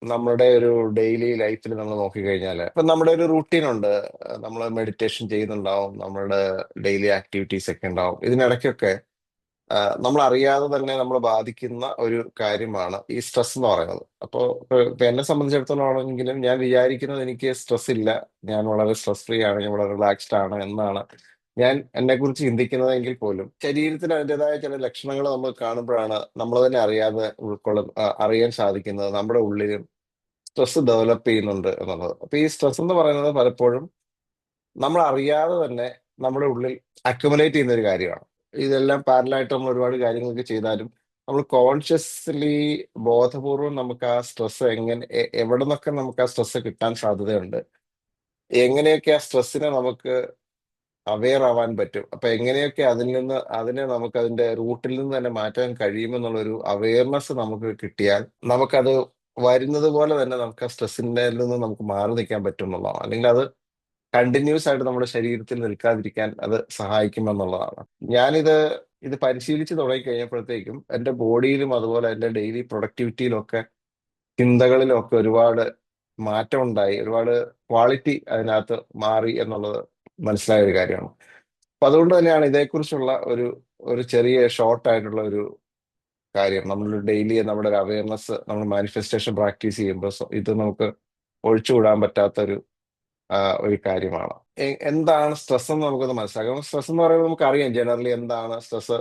നമ്മുടെ ഒരു ഡെയിലി ലൈഫിൽ നമ്മൾ നോക്കിക്കഴിഞ്ഞാൽ ഇപ്പൊ നമ്മുടെ ഒരു റൂട്ടീൻ ഉണ്ട്. നമ്മൾ മെഡിറ്റേഷൻ ചെയ്യുന്നുണ്ടാവും, നമ്മളുടെ ഡെയിലി ആക്ടിവിറ്റീസ് ഒക്കെ ഉണ്ടാവും. ഇതിനിടയ്ക്കൊക്കെ നമ്മൾ അറിയാതെ തന്നെ നമ്മളെ ബാധിക്കുന്ന ഒരു കാര്യമാണ് ഈ സ്ട്രെസ് എന്ന് പറയുന്നത്. അപ്പോൾ ഇപ്പൊ എന്നെ സംബന്ധിച്ചിടത്തോളം ആണെങ്കിലും ഞാൻ വിചാരിക്കുന്നത് എനിക്ക് സ്ട്രെസ് ഇല്ല, ഞാൻ വളരെ സ്ട്രെസ് ഫ്രീ ആണ്, ഞാൻ വളരെ റിലാക്സ്ഡ് ആണ് എന്നാണ് ഞാൻ എന്നെ കുറിച്ച് ചിന്തിക്കുന്നതെങ്കിൽ പോലും ശരീരത്തിന് അതിൻ്റെതായ ചില ലക്ഷണങ്ങൾ നമ്മൾ കാണുമ്പോഴാണ് നമ്മൾ തന്നെ അറിയാതെ അറിയാൻ സാധിക്കുന്നത് നമ്മുടെ ഉള്ളിലും സ്ട്രെസ് ഡെവലപ്പ് ചെയ്യുന്നുണ്ട് എന്നുള്ളത്. അപ്പൊ ഈ സ്ട്രെസ് എന്ന് പറയുന്നത് പലപ്പോഴും നമ്മൾ അറിയാതെ തന്നെ നമ്മുടെ ഉള്ളിൽ അക്യുമുലേറ്റ് ചെയ്യുന്ന ഒരു കാര്യമാണ്. ഇതെല്ലാം പാരലായിട്ട് നമ്മൾ ഒരുപാട് കാര്യങ്ങളൊക്കെ ചെയ്താലും നമ്മൾ കോൺഷ്യസ്ലി ബോധപൂർവം നമുക്ക് ആ സ്ട്രെസ് എവിടെ നിന്നൊക്കെ നമുക്ക് ആ സ്ട്രെസ് കിട്ടാൻ സാധ്യതയുണ്ട്, എങ്ങനെയൊക്കെ ആ സ്ട്രെസ്സിനെ നമുക്ക് അവെയർ ആവാൻ പറ്റും, അപ്പൊ എങ്ങനെയൊക്കെ അതിനെ നമുക്ക് അതിന്റെ റൂട്ടിൽ നിന്ന് തന്നെ മാറ്റാൻ കഴിയുമെന്നുള്ളൊരു അവെയർനെസ് നമുക്ക് കിട്ടിയാൽ നമുക്കത് വരുന്നത് പോലെ തന്നെ നമുക്ക് ആ സ്ട്രെസ്സിന്റെ നിന്ന് നമുക്ക് മാറി നിൽക്കാൻ പറ്റും എന്നുള്ളതാണ്. അല്ലെങ്കിൽ അത് കണ്ടിന്യൂസ് ആയിട്ട് നമ്മുടെ ശരീരത്തിൽ നിൽക്കാതിരിക്കാൻ അത് സഹായിക്കുമെന്നുള്ളതാണ്. ഞാനിത് പരിശീലിച്ച് തുടങ്ങി കഴിഞ്ഞപ്പോഴത്തേക്കും എന്റെ ബോഡിയിലും അതുപോലെ എന്റെ ഡെയിലി പ്രൊഡക്ടിവിറ്റിയിലും ഒക്കെ ചിന്തകളിലും ഒക്കെ ഒരുപാട് മാറ്റം ഉണ്ടായി, ഒരുപാട് ക്വാളിറ്റി അതിനകത്ത് മാറി എന്നുള്ളത് മനസ്സിലായ ഒരു കാര്യമാണ്. അപ്പൊ അതുകൊണ്ട് തന്നെയാണ് ഇതേക്കുറിച്ചുള്ള ഒരു ഒരു ചെറിയ ഷോർട്ട് ആയിട്ടുള്ള ഒരു കാര്യം, നമ്മൾ ഡെയിലി നമ്മുടെ ഒരു അവയർനെസ് നമ്മൾ മാനിഫെസ്റ്റേഷൻ പ്രാക്ടീസ് ചെയ്യുമ്പോൾ ഇത് നമുക്ക് ഒഴിച്ചുകൂടാൻ പറ്റാത്ത ഒരു കാര്യമാണ്. എന്താണ് സ്ട്രെസ് എന്ന് നമുക്കൊന്ന് മനസ്സിലാക്കാം. സ്ട്രെസ് എന്ന് പറയുമ്പോൾ നമുക്കറിയാം ജനറലി എന്താണ് സ്ട്രെസ്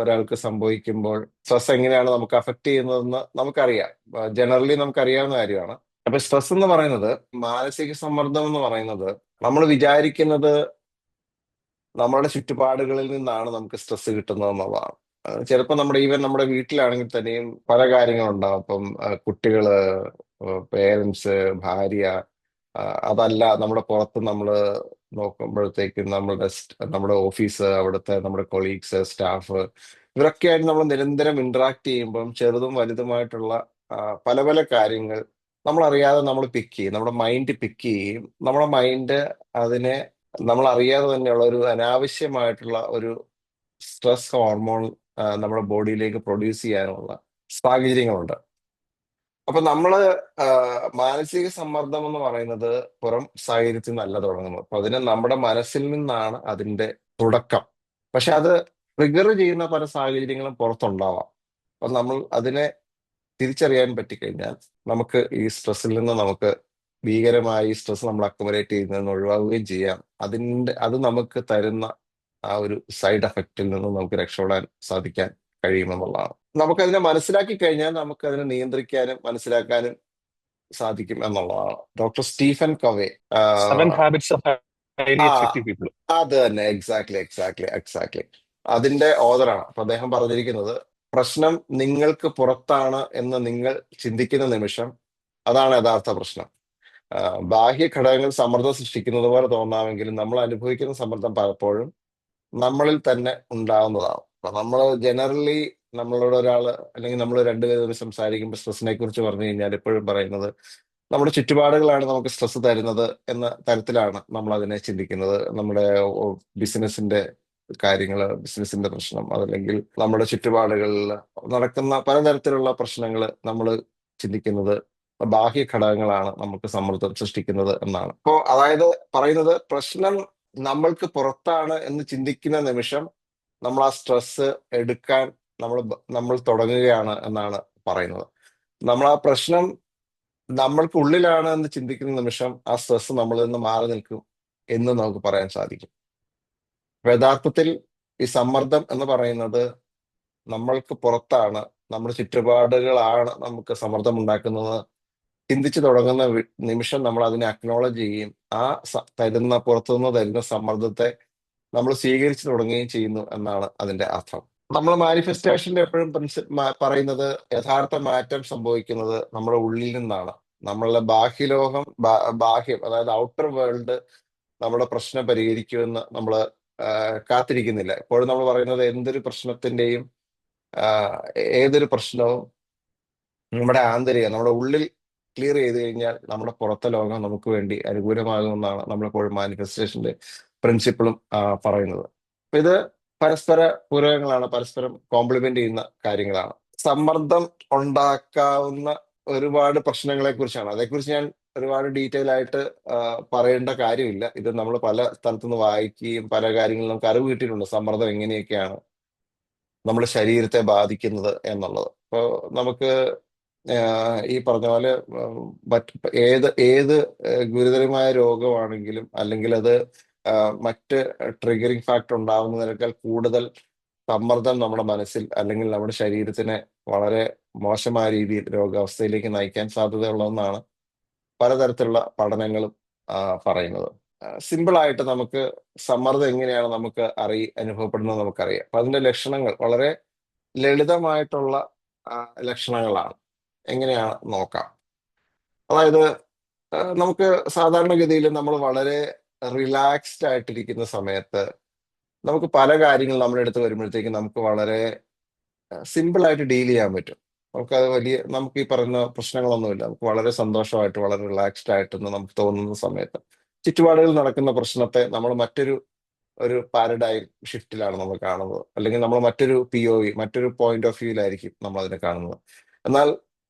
ഒരാൾക്ക് സംഭവിക്കുമ്പോൾ സ്ട്രെസ് എങ്ങനെയാണ് നമുക്ക് അഫക്റ്റ് ചെയ്യുന്നതെന്ന് നമുക്കറിയാം. ജനറലി നമുക്കറിയാവുന്ന കാര്യമാണ്. അപ്പൊ സ്ട്രെസ് എന്ന് പറയുന്നത്, മാനസിക സമ്മർദ്ദം എന്ന് പറയുന്നത്, നമ്മൾ വിചാരിക്കുന്നത് നമ്മുടെ ചുറ്റുപാടുകളിൽ നിന്നാണ് നമുക്ക് സ്ട്രെസ് കിട്ടുന്നത് എന്നുള്ളതാണ്. ചിലപ്പോൾ നമ്മുടെ വീട്ടിലാണെങ്കിൽ തന്നെയും പല കാര്യങ്ങളുണ്ടാവും. അപ്പം കുട്ടികള്, പേരൻസ്, ഭാര്യ, അതല്ല നമ്മുടെ പുറത്ത് നമ്മൾ നോക്കുമ്പോഴത്തേക്കും നമ്മുടെ ഓഫീസ്, അവിടുത്തെ നമ്മുടെ കൊളീഗ്സ്, സ്റ്റാഫ്, ഇവരൊക്കെയായിട്ട് നമ്മൾ നിരന്തരം ഇന്ററാക്ട് ചെയ്യുമ്പം ചെറുതും വലുതുമായിട്ടുള്ള പല പല കാര്യങ്ങൾ നമ്മൾ അറിയാതെ നമ്മൾ പിക്ക് ചെയ്യും, നമ്മുടെ മൈൻഡ് പിക്ക് ചെയ്യും. നമ്മുടെ മൈൻഡ് അതിനെ നമ്മൾ അറിയാതെ തന്നെയുള്ള ഒരു അനാവശ്യമായിട്ടുള്ള ഒരു സ്ട്രെസ് ഹോർമോൺ നമ്മുടെ ബോഡിയിലേക്ക് പ്രൊഡ്യൂസ് ചെയ്യാനുള്ള സാഹചര്യങ്ങളുണ്ട്. അപ്പൊ മാനസിക സമ്മർദ്ദം എന്ന് പറയുന്നത് പുറം സാഹചര്യത്തിൽ നിന്നല്ല തുടങ്ങുന്നത്. അപ്പൊ അതിന് നമ്മുടെ മനസ്സിൽ നിന്നാണ് അതിന്റെ തുടക്കം. പക്ഷെ അത് ട്രിഗർ ചെയ്യുന്ന പല സാഹചര്യങ്ങളും പുറത്തുണ്ടാവാം. അപ്പൊ നമ്മൾ അതിനെ തിരിച്ചറിയാൻ പറ്റിക്കഴിഞ്ഞാൽ നമുക്ക് ഈ സ്ട്രെസ്സിൽ നിന്ന് നമുക്ക് ഭീകരമായി സ്ട്രെസ് നമ്മൾ അക്കുമുലേറ്റ് ചെയ്യുന്നതെന്ന് ഒഴിവാക്കുകയും ചെയ്യാം. അത് നമുക്ക് തരുന്ന ആ ഒരു സൈഡ് എഫക്റ്റിൽ നിന്ന് നമുക്ക് രക്ഷപ്പെടാൻ സാധിക്കാൻ കഴിയുമെന്നുള്ളതാണ്. നമുക്കതിനെ മനസ്സിലാക്കി കഴിഞ്ഞാൽ നമുക്ക് അതിനെ നിയന്ത്രിക്കാനും മനസ്സിലാക്കാനും സാധിക്കും എന്നുള്ളതാണ്. Doctor Stephen Covey, seven habits of highly uh effective people. അത് തന്നെ, എക്സാക്ട്ലി എക്സാക്ട്ലി എക്സാക്ട്ലി അതിന്റെ ഓതറാണ്. അപ്പൊ അദ്ദേഹം പറഞ്ഞിരിക്കുന്നത്, പ്രശ്നം നിങ്ങൾക്ക് പുറത്താണ് എന്ന് നിങ്ങൾ ചിന്തിക്കുന്ന നിമിഷം അതാണ് യഥാർത്ഥ പ്രശ്നം. ബാഹ്യ ഘടകങ്ങൾ സമ്മർദ്ദം സൃഷ്ടിക്കുന്നത് പോലെ തോന്നാമെങ്കിലും നമ്മൾ അനുഭവിക്കുന്ന സമ്മർദ്ദം പലപ്പോഴും നമ്മളിൽ തന്നെ ഉണ്ടാവുന്നതാണ്. അപ്പൊ നമ്മൾ ജനറലി നമ്മളോട് ഒരാള് അല്ലെങ്കിൽ നമ്മൾ രണ്ടുപേരും തമ്മിൽ സംസാരിക്കുമ്പോൾ സ്ട്രെസ്സിനെ കുറിച്ച് പറഞ്ഞു കഴിഞ്ഞാൽ എപ്പോഴും പറയുന്നത് നമ്മുടെ ചുറ്റുപാടുകളാണ് നമുക്ക് സ്ട്രെസ് തരുന്നത് എന്ന തരത്തിലാണ് നമ്മൾ അതിനെ ചിന്തിക്കുന്നത്. നമ്മുടെ ബിസിനസിന്റെ കാര്യങ്ങള്, ബിസിനസിന്റെ പ്രശ്നം, അതല്ലെങ്കിൽ നമ്മുടെ ചുറ്റുപാടുകളിൽ നടക്കുന്ന പലതരത്തിലുള്ള പ്രശ്നങ്ങൾ നമ്മൾ ചിന്തിക്കുന്നത് ബാഹ്യ ഘടകങ്ങളാണ് നമുക്ക് സമ്മർദ്ദം സൃഷ്ടിക്കുന്നത് എന്നാണ്. അപ്പോ അതായത് പറയുന്നത്, പ്രശ്നം നമ്മൾക്ക് പുറത്താണ് എന്ന് ചിന്തിക്കുന്ന നിമിഷം നമ്മൾ ആ സ്ട്രെസ് എടുക്കാൻ നമ്മൾ തുടങ്ങുകയാണ് എന്നാണ് പറയുന്നത്. നമ്മൾ ആ പ്രശ്നം നമ്മൾക്ക് ഉള്ളിലാണ് എന്ന് ചിന്തിക്കുന്ന നിമിഷം ആ സ്ട്രെസ് നമ്മളിൽ നിന്ന് മാറി നിൽക്കും എന്ന് നമുക്ക് പറയാൻ സാധിക്കും. അപ്പൊ യഥാർത്ഥത്തിൽ ഈ സമ്മർദ്ദം എന്ന് പറയുന്നത് നമ്മൾക്ക് പുറത്താണ്, നമ്മുടെ ചുറ്റുപാടുകളാണ് നമുക്ക് സമ്മർദ്ദം ഉണ്ടാക്കുന്നത് ചിന്തിച്ചു തുടങ്ങുന്ന നിമിഷം നമ്മൾ അതിനെ അക്നോളജ് ചെയ്യുകയും ആ പുറത്തുനിന്ന് തരുന്ന സമ്മർദ്ദത്തെ നമ്മൾ സ്വീകരിച്ചു തുടങ്ങുകയും ചെയ്യുന്നു എന്നാണ് അതിന്റെ അർത്ഥം. നമ്മൾ മാനിഫെസ്റ്റേഷന്റെ എപ്പോഴും പറയുന്നത്, യഥാർത്ഥ മാറ്റം സംഭവിക്കുന്നത് നമ്മുടെ ഉള്ളിൽ നിന്നാണ്. നമ്മളുടെ ബാഹ്യം, അതായത് ഔട്ടർ വേൾഡ് നമ്മുടെ പ്രശ്നം പരിഹരിക്കുമെന്ന് നമ്മൾ കാത്തിരിക്കുന്നില്ല. എപ്പോഴും നമ്മൾ പറയുന്നത്, ആഹ് ഏതൊരു പ്രശ്നവും നമ്മുടെ ഉള്ളിൽ ക്ലിയർ ചെയ്ത് കഴിഞ്ഞാൽ നമ്മുടെ പുറത്തെ ലോകം നമുക്ക് വേണ്ടി അനുകൂലമാകുമെന്നാണ് നമ്മളെപ്പോഴും മാനിഫെസ്റ്റേഷന്റെ പ്രിൻസിപ്പിളും പറയുന്നത്. അപ്പൊ ഇത് പരസ്പര പൂരകങ്ങളാണ്, പരസ്പരം കോംപ്ലിമെന്റ് ചെയ്യുന്ന കാര്യങ്ങളാണ്. സമ്മർദ്ദം ഉണ്ടാക്കാവുന്ന ഒരുപാട് പ്രശ്നങ്ങളെ കുറിച്ചാണ്. അതേക്കുറിച്ച് ഞാൻ ഒരുപാട് ഡീറ്റെയിൽ ആയിട്ട് പറയേണ്ട കാര്യമില്ല. ഇത് നമ്മൾ പല സ്ഥലത്തുനിന്ന് വായിക്കുകയും പല കാര്യങ്ങളും നമുക്ക് അറിവ് കിട്ടിയിട്ടുണ്ട്. സമ്മർദ്ദം എങ്ങനെയൊക്കെയാണ് നമ്മുടെ ശരീരത്തെ ബാധിക്കുന്നത് എന്നുള്ളത്. അപ്പോൾ നമുക്ക് ഈ പറഞ്ഞ പോലെ മറ്റ് ഏത് ഏത് ഗുരുതരമായ രോഗമാണെങ്കിലും, അല്ലെങ്കിൽ അത് മറ്റ് ട്രിഗറിങ് ഫാക്ടർ ഉണ്ടാവുന്നതിനേക്കാൾ കൂടുതൽ സമ്മർദ്ദം നമ്മുടെ മനസ്സിൽ അല്ലെങ്കിൽ നമ്മുടെ ശരീരത്തിനെ വളരെ മോശമായ രീതിയിൽ രോഗാവസ്ഥയിലേക്ക് നയിക്കാൻ സാധ്യതയുള്ളതെന്നാണ് പലതരത്തിലുള്ള പഠനങ്ങളും പറയുന്നത്. സിമ്പിൾ ആയിട്ട് നമുക്ക് സമ്മർദ്ദം എങ്ങനെയാണ് നമുക്ക് അനുഭവപ്പെടുന്നത് നമുക്കറിയാം. അപ്പൊ അതിന്റെ ലക്ഷണങ്ങൾ വളരെ ലളിതമായിട്ടുള്ള ആ, ലക്ഷണങ്ങളാണ്. എങ്ങനെയാണ് നോക്കാം. അതായത് നമുക്ക് സാധാരണഗതിയിൽ നമ്മൾ വളരെ റിലാക്സ്ഡ് ആയിട്ടിരിക്കുന്ന സമയത്ത് നമുക്ക് പല കാര്യങ്ങൾ നമ്മുടെ അടുത്ത് വരുമ്പോഴത്തേക്കും നമുക്ക് വളരെ സിമ്പിൾ ആയിട്ട് ഡീൽ ചെയ്യാൻ പറ്റും. നമുക്കത് നമുക്ക് ഈ പറയുന്ന പ്രശ്നങ്ങളൊന്നുമില്ല. നമുക്ക് വളരെ സന്തോഷമായിട്ട് വളരെ റിലാക്സ്ഡ് ആയിട്ടെന്ന് നമുക്ക് തോന്നുന്ന സമയത്ത് ചുറ്റുപാടുകളിൽ നടക്കുന്ന പ്രശ്നത്തെ നമ്മൾ ഒരു പാരഡൈം ഷിഫ്റ്റിലാണ് നമ്മൾ കാണുന്നത്. അല്ലെങ്കിൽ നമ്മൾ മറ്റൊരു POV, മറ്റൊരു പോയിന്റ് ഓഫ് വ്യൂവിലായിരിക്കും നമ്മൾ അതിനെ കാണുന്നത്. എന്നാൽ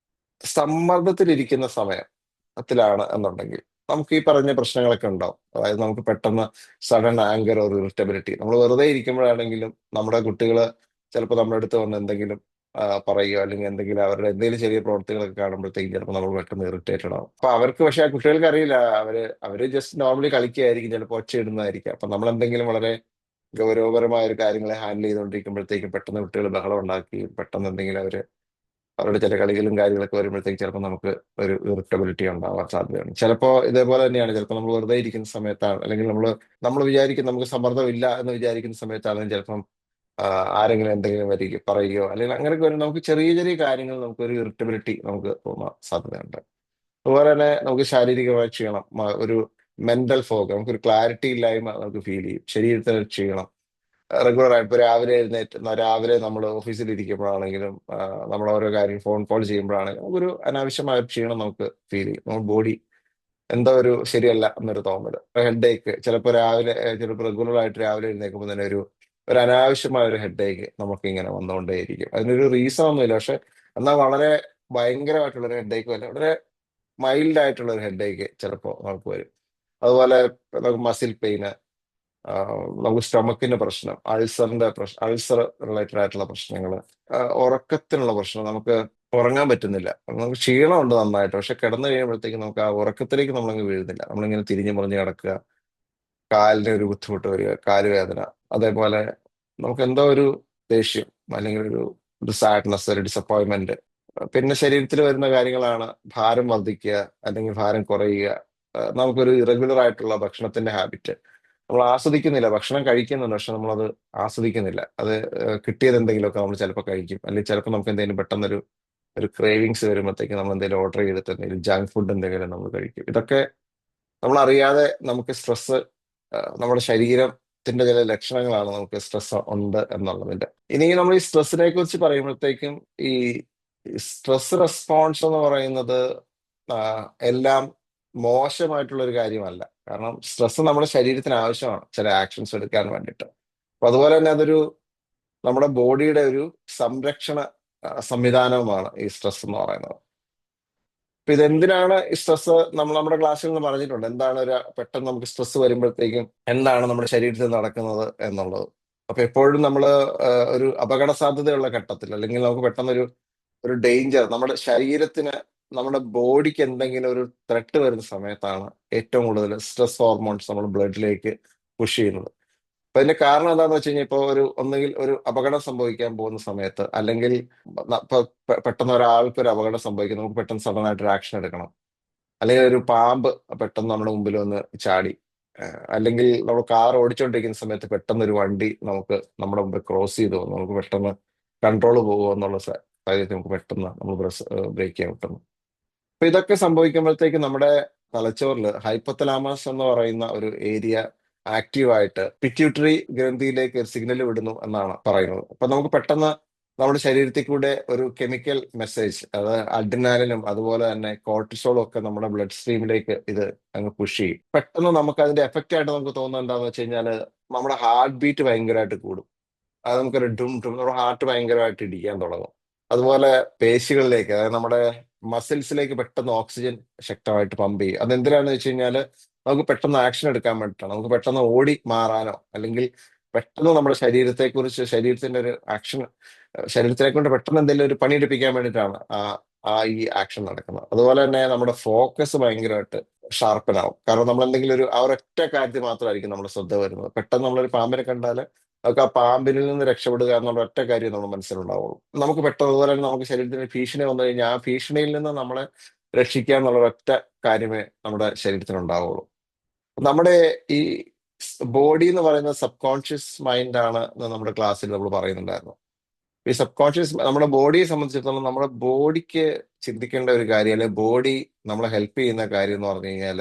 സമ്മർദ്ദത്തിലിരിക്കുന്ന സമയത്തിലാണ് എന്നുണ്ടെങ്കിൽ നമുക്ക് ഈ പറഞ്ഞ പ്രശ്നങ്ങളൊക്കെ ഉണ്ടാവും. അതായത് നമുക്ക് പെട്ടെന്ന് സഡൻ ആങ്കർ ഒരു ഇറിറ്റബിലിറ്റി, നമ്മൾ വെറുതെ ഇരിക്കുമ്പോഴാണെങ്കിലും നമ്മുടെ കുട്ടികൾ ചിലപ്പോൾ നമ്മുടെ അടുത്ത് വന്ന് എന്തെങ്കിലും പറയുകയോ അല്ലെങ്കിൽ എന്തെങ്കിലും അവരുടെ എന്തെങ്കിലും ചെറിയ പ്രവർത്തികളൊക്കെ കാണുമ്പോഴത്തേക്കും ചിലപ്പോൾ നമ്മൾ പെട്ടെന്ന് ഇറിറ്റേറ്റഡ് ആവും. അപ്പൊ അവർക്ക്, പക്ഷെ ആ കുട്ടികൾക്ക് അറിയില്ല, അവര് ജസ്റ്റ് നോർമലി കളിക്കുകയായിരിക്കും, ചിലപ്പോൾ ഒച്ചയിടുന്നതായിരിക്കും. അപ്പൊ നമ്മൾ എന്തെങ്കിലും വളരെ ഗൗരവപരമായ ഒരു കാര്യങ്ങളെ ഹാൻഡിൽ ചെയ്തുകൊണ്ടിരിക്കുമ്പോഴത്തേക്കും പെട്ടെന്ന് കുട്ടികൾ ബഹളം ഉണ്ടാക്കി പെട്ടെന്ന് എന്തെങ്കിലും അവരുടെ ചില കളികളും കാര്യങ്ങളൊക്കെ വരുമ്പോഴത്തേക്ക് ചിലപ്പോൾ നമുക്ക് ഒരു ഇറിറ്റബിലിറ്റി ഉണ്ടാവാൻ സാധ്യതയാണ്. ചിലപ്പോൾ ഇതേപോലെ തന്നെയാണ്, ചിലപ്പോൾ നമ്മൾ വെറുതെ ഇരിക്കുന്ന സമയത്താണ്, അല്ലെങ്കിൽ നമ്മൾ വിചാരിക്കും നമുക്ക് സമ്മർദ്ദം ഇല്ല എന്ന് വിചാരിക്കുന്ന സമയത്താണെങ്കിൽ ചിലപ്പം ആരെങ്കിലും എന്തെങ്കിലും പറയുകയോ അല്ലെങ്കിൽ അങ്ങനെയൊക്കെ വരും. നമുക്ക് ചെറിയ ചെറിയ കാര്യങ്ങൾ നമുക്ക് ഒരു ഇറിറ്റബിലിറ്റി നമുക്ക് തോന്നാൻ സാധ്യതയുണ്ട്. അതുപോലെ തന്നെ നമുക്ക് ശാരീരികമായ ക്ഷീണം, ഒരു മെന്റൽ ഫോഗ്, നമുക്കൊരു ക്ലാരിറ്റി ഇല്ലായ്മ നമുക്ക് ഫീൽ ചെയ്യും. ശരീരത്തിന് ക്ഷീണം റെഗുലർ ആയിട്ട്. ഇപ്പൊ രാവിലെ നമ്മൾ ഓഫീസിൽ ഇരിക്കുമ്പോഴാണെങ്കിലും നമ്മൾ ഓരോ കാര്യം ഫോൺ കോൾ ചെയ്യുമ്പോഴാണെങ്കിലും നമുക്കൊരു അനാവശ്യമായ ഒരു ക്ഷീണം നമുക്ക് ഫീൽ ചെയ്യും. നമ്മുടെ ബോഡി എന്തോ ഒരു ശരിയല്ല എന്നൊരു തോന്നല്. ഹെഡ് ഏക്ക് ചിലപ്പോൾ റെഗുലർ ആയിട്ട് രാവിലെ എഴുന്നേൽക്കുമ്പോൾ തന്നെ ഒരു അനാവശ്യമായ ഒരു ഹെഡ് ഏക്ക് നമുക്ക് ഇങ്ങനെ വന്നുകൊണ്ടേയിരിക്കും. അതിനൊരു റീസൺ ഒന്നുമില്ല, പക്ഷെ എന്നാൽ വളരെ ഭയങ്കരമായിട്ടുള്ള ഒരു ഹെഡ് ഏക്ക്, വളരെ മൈൽഡ് ആയിട്ടുള്ള ഒരു ഹെഡ് ഏക്ക് ചിലപ്പോൾ നമുക്ക് വരും. അതുപോലെ നമുക്ക് മസിൽ പെയിന്, നമുക്ക് സ്റ്റൊമക്കിന്റെ പ്രശ്നം, അൾസർ റിലേറ്റഡ് ആയിട്ടുള്ള പ്രശ്നങ്ങൾ, ഉറക്കത്തിനുള്ള പ്രശ്നം, നമുക്ക് ഉറങ്ങാൻ പറ്റുന്നില്ല. നമുക്ക് ക്ഷീണമുണ്ട് നന്നായിട്ട്, പക്ഷെ കിടന്നു കഴിയുമ്പോഴത്തേക്ക് നമുക്ക് ആ ഉറക്കത്തിലേക്ക് നമ്മളങ്ങ് വീഴുന്നില്ല. നമ്മളിങ്ങനെ തിരിഞ്ഞു മറിഞ്ഞ് കിടക്കുക, കാലിന് ഒരു ബുദ്ധിമുട്ട് വരിക, കാലുവേദന. അതേപോലെ നമുക്ക് എന്തോ ഒരു ദേഷ്യം, അല്ലെങ്കിൽ ഒരു സാഡ്നെസ്, ഒരു ഡിസപ്പോയിന്റ്മെന്റ്. പിന്നെ ശരീരത്തിൽ വരുന്ന കാര്യങ്ങളാണ് ഭാരം വർദ്ധിക്കുക അല്ലെങ്കിൽ ഭാരം കുറയുക. നമുക്കൊരു ഇറഗുലർ ആയിട്ടുള്ള ഭക്ഷണത്തിന്റെ ഹാബിറ്റ്, നമ്മൾ ആസ്വദിക്കുന്നില്ല. ഭക്ഷണം കഴിക്കുന്നുണ്ട്, പക്ഷെ നമ്മളത് ആസ്വദിക്കുന്നില്ല. അത് കിട്ടിയത് എന്തെങ്കിലുമൊക്കെ നമ്മൾ ചിലപ്പോൾ കഴിക്കും, അല്ലെങ്കിൽ ചിലപ്പോൾ നമുക്ക് എന്തെങ്കിലും ഒരു ക്രേവിങ്സ് വരുമ്പോഴത്തേക്ക് നമ്മൾ എന്തെങ്കിലും ഓർഡർ ചെയ്തിട്ട് എന്തെങ്കിലും ജങ്ക് ഫുഡ് എന്തെങ്കിലും നമ്മൾ കഴിക്കും. ഇതൊക്കെ നമ്മൾ അറിയാതെ നമുക്ക് സ്ട്രെസ്, നമ്മുടെ ശരീരത്തിന്റെ ചില ലക്ഷണങ്ങളാണ് നമുക്ക് സ്ട്രെസ് ഉണ്ട് എന്നുള്ളതിന്റെ. ഇനി നമ്മൾ ഈ സ്ട്രെസ്സിനെ കുറിച്ച് പറയുമ്പോഴത്തേക്കും ഈ സ്ട്രെസ് റെസ്പോൺസ് എന്ന് പറയുന്നത് ആ, എല്ലാം മോശമായിട്ടുള്ള ഒരു കാര്യമല്ല. കാരണം സ്ട്രെസ് നമ്മുടെ ശരീരത്തിന് ആവശ്യമാണ് ചില ആക്ഷൻസ് എടുക്കാൻ വേണ്ടിയിട്ട്. അപ്പൊ അതുപോലെ തന്നെ നമ്മുടെ ബോഡിയുടെ ഒരു സംരക്ഷണ സംവിധാനവുമാണ് ഈ സ്ട്രെസ് എന്ന് പറയുന്നത്. അപ്പൊ ഇതെന്തിനാണ് ഈ സ്ട്രെസ്, നമ്മൾ നമ്മുടെ ക്ലാസ്സിൽ നിന്ന് പറഞ്ഞിട്ടുണ്ട് എന്താണ് പെട്ടെന്ന് നമുക്ക് സ്ട്രെസ് വരുമ്പോഴത്തേക്കും എന്താണ് നമ്മുടെ ശരീരത്തിൽ നടക്കുന്നത് എന്നുള്ളത്. അപ്പൊ എപ്പോഴും നമ്മൾ ഒരു അപകട സാധ്യതയുള്ള ഘട്ടത്തിൽ, അല്ലെങ്കിൽ നമുക്ക് പെട്ടെന്ന് ഒരു ഡേഞ്ചർ, നമ്മുടെ ശരീരത്തിന്, നമ്മുടെ ബോഡിക്ക് എന്തെങ്കിലും ഒരു ത്രെട്ട് വരുന്ന സമയത്താണ് ഏറ്റവും കൂടുതൽ സ്ട്രെസ് ഹോർമോൺസ് നമ്മൾ ബ്ലഡിലേക്ക് പുഷ് ചെയ്യുന്നത്. അപ്പൊ അതിന്റെ കാരണം എന്താണെന്ന് വെച്ച് കഴിഞ്ഞാൽ, ഇപ്പോൾ ഒന്നുകിൽ ഒരു അപകടം സംഭവിക്കാൻ പോകുന്ന സമയത്ത്, അല്ലെങ്കിൽ ഇപ്പൊ പെട്ടെന്ന് ഒരാൾക്ക് ഒരു അപകടം സംഭവിക്കും, നമുക്ക് പെട്ടെന്ന് സഡൻ ആയിട്ട് ഒരു ആക്ഷൻ എടുക്കണം. അല്ലെങ്കിൽ ഒരു പാമ്പ് പെട്ടെന്ന് നമ്മുടെ മുമ്പിൽ വന്ന് ചാടി, അല്ലെങ്കിൽ നമ്മൾ കാർ ഓടിച്ചുകൊണ്ടിരിക്കുന്ന സമയത്ത് പെട്ടെന്ന് ഒരു വണ്ടി നമ്മുടെ മുമ്പിൽ ക്രോസ് ചെയ്ത് പോകുന്നു, നമുക്ക് പെട്ടെന്ന് കൺട്രോൾ പോകുമോ എന്നുള്ള സാഹചര്യത്തിൽ നമുക്ക് പെട്ടെന്ന് നമ്മൾ ബ്രേക്ക് ചെയ്യാൻ പറ്റുന്നു. അപ്പൊ ഇതൊക്കെ സംഭവിക്കുമ്പോഴത്തേക്ക് നമ്മുടെ തലച്ചോറിൽ ഹൈപ്പോതലാമസ് എന്ന് പറയുന്ന ഒരു ഏരിയ ആക്റ്റീവായിട്ട് പിറ്റ്യൂട്ടറി ഗ്രന്ഥിയിലേക്ക് ഒരു സിഗ്നൽ വിടുന്നു എന്നാണ് പറയുന്നത്. അപ്പൊ നമുക്ക് പെട്ടെന്ന് നമ്മുടെ ശരീരത്തിൽ കൂടെ ഒരു കെമിക്കൽ മെസ്സേജ്, അത് അഡ്രിനാലിനും അതുപോലെ തന്നെ കോർട്ടിസോളും ഒക്കെ നമ്മുടെ ബ്ലഡ് സ്ട്രീമിലേക്ക് ഇത് അങ്ങ് പുഷ് ചെയ്യും. പെട്ടെന്ന് നമുക്ക് അതിന്റെ എഫക്റ്റ് ആയിട്ട് നമുക്ക് തോന്നുന്നത് എന്താണെന്ന് വെച്ച് കഴിഞ്ഞാൽ, നമ്മുടെ ഹാർട്ട് ബീറ്റ് ഭയങ്കരമായിട്ട് കൂടും. അത് നമുക്കൊരു ഡും ഡും, നമ്മുടെ ഹാർട്ട് ഭയങ്കരമായിട്ട് ഇടിക്കാൻ തുടങ്ങും. അതുപോലെ പേശികളിലേക്ക്, അതായത് നമ്മുടെ മസിൽസിലേക്ക് പെട്ടെന്ന് ഓക്സിജൻ ശക്തമായിട്ട് പമ്പ് ചെയ്യും. അതെന്തിനാന്ന് വെച്ച് കഴിഞ്ഞാല് നമുക്ക് പെട്ടെന്ന് ആക്ഷൻ എടുക്കാൻ വേണ്ടിയിട്ടാണ്. നമുക്ക് പെട്ടെന്ന് ഓടി മാറാനോ അല്ലെങ്കിൽ പെട്ടെന്ന് നമ്മുടെ ശരീരത്തിന്റെ ഒരു ആക്ഷൻ, ശരീരത്തിനെ കൊണ്ട് പെട്ടെന്ന് എന്തെങ്കിലും ഒരു പണിയെടുപ്പിക്കാൻ വേണ്ടിയിട്ടാണ് ഈ ആക്ഷൻ നടക്കുന്നത്. അതുപോലെ തന്നെ നമ്മുടെ ഫോക്കസ് ഭയങ്കരമായിട്ട് ഷാർപ്പനാവും. കാരണം നമ്മൾ എന്തെങ്കിലും ആ ഒരൊറ്റ കാര്യത്തിൽ മാത്രമായിരിക്കും നമ്മുടെ ശ്രദ്ധ വരുന്നത്. പെട്ടെന്ന് നമ്മളൊരു പാമ്പിനെ കണ്ടാൽ നമുക്ക് ആ പാമ്പിൽ നിന്ന് രക്ഷപ്പെടുക എന്നുള്ള ഒറ്റ കാര്യം നമ്മുടെ മനസ്സിലുണ്ടാവുള്ളൂ. നമുക്ക് പെട്ടെന്ന്, അതുപോലെ തന്നെ നമുക്ക് ശരീരത്തിന് ഭീഷണി വന്നു കഴിഞ്ഞാൽ ആ ഭീഷണിയിൽ നിന്ന് നമ്മളെ രക്ഷിക്കുക എന്നുള്ള ഒറ്റ കാര്യമേ നമ്മുടെ ശരീരത്തിന് ഉണ്ടാവുള്ളൂ. നമ്മുടെ ഈ ബോഡി എന്ന് പറയുന്നത് സബ് കോൺഷ്യസ് മൈൻഡ് ആണ് എന്ന് നമ്മുടെ ക്ലാസ്സിൽ നമ്മൾ പറയുന്നുണ്ടായിരുന്നു. ഈ സബ് കോൺഷ്യസ് നമ്മുടെ ബോഡിയെ സംബന്ധിച്ചിടത്തോളം, നമ്മുടെ ബോഡിക്ക് ചിന്തിക്കേണ്ട ഒരു കാര്യം, അല്ലെങ്കിൽ ബോഡി നമ്മളെ ഹെൽപ്പ് ചെയ്യുന്ന കാര്യം എന്ന് പറഞ്ഞു കഴിഞ്ഞാൽ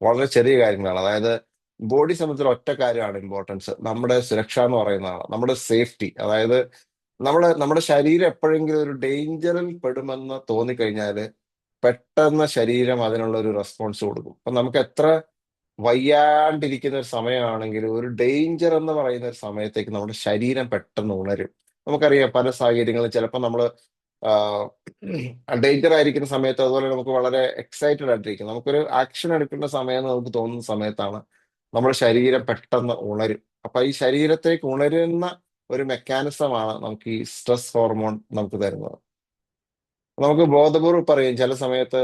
വളരെ ചെറിയ കാര്യങ്ങളാണ്. അതായത് ബോഡി സംബന്ധിച്ച ഒറ്റ കാര്യമാണ് ഇമ്പോർട്ടൻസ്, നമ്മുടെ സുരക്ഷ എന്ന് പറയുന്നതാണ്, നമ്മുടെ സേഫ്റ്റി. അതായത് നമ്മുടെ ശരീരം എപ്പോഴെങ്കിലും ഒരു ഡേഞ്ചറിൽ പെടുമെന്ന് തോന്നിക്കഴിഞ്ഞാൽ പെട്ടെന്ന് ശരീരം അതിനുള്ള ഒരു റെസ്പോൺസ് കൊടുക്കും. അപ്പൊ നമുക്ക് എത്ര വയ്യാണ്ടിരിക്കുന്ന ഒരു സമയമാണെങ്കിലും ഒരു ഡേഞ്ചർ എന്ന് പറയുന്ന ഒരു സമയത്തേക്ക് നമ്മുടെ ശരീരം പെട്ടെന്ന് ഉണരും. നമുക്കറിയാം പല സാഹചര്യങ്ങളും ചിലപ്പോൾ നമ്മൾ ഡേഞ്ചർ ആയിരിക്കുന്ന സമയത്ത്, അതുപോലെ നമുക്ക് വളരെ എക്സൈറ്റഡ് ആയിട്ടിരിക്കും, നമുക്കൊരു ആക്ഷൻ എടുക്കേണ്ട സമയം എന്ന് നമുക്ക് തോന്നുന്ന സമയത്താണ് നമ്മുടെ ശരീരം പെട്ടെന്ന് ഉണരും. അപ്പൊ ഈ ശരീരത്തേക്ക് ഉണരുന്ന ഒരു മെക്കാനിസമാണ് നമുക്ക് ഈ സ്ട്രെസ് ഹോർമോൺ നമുക്ക് തരുന്നത്. നമുക്ക് ബോധപൂർവ്വം പറയും ചില സമയത്ത്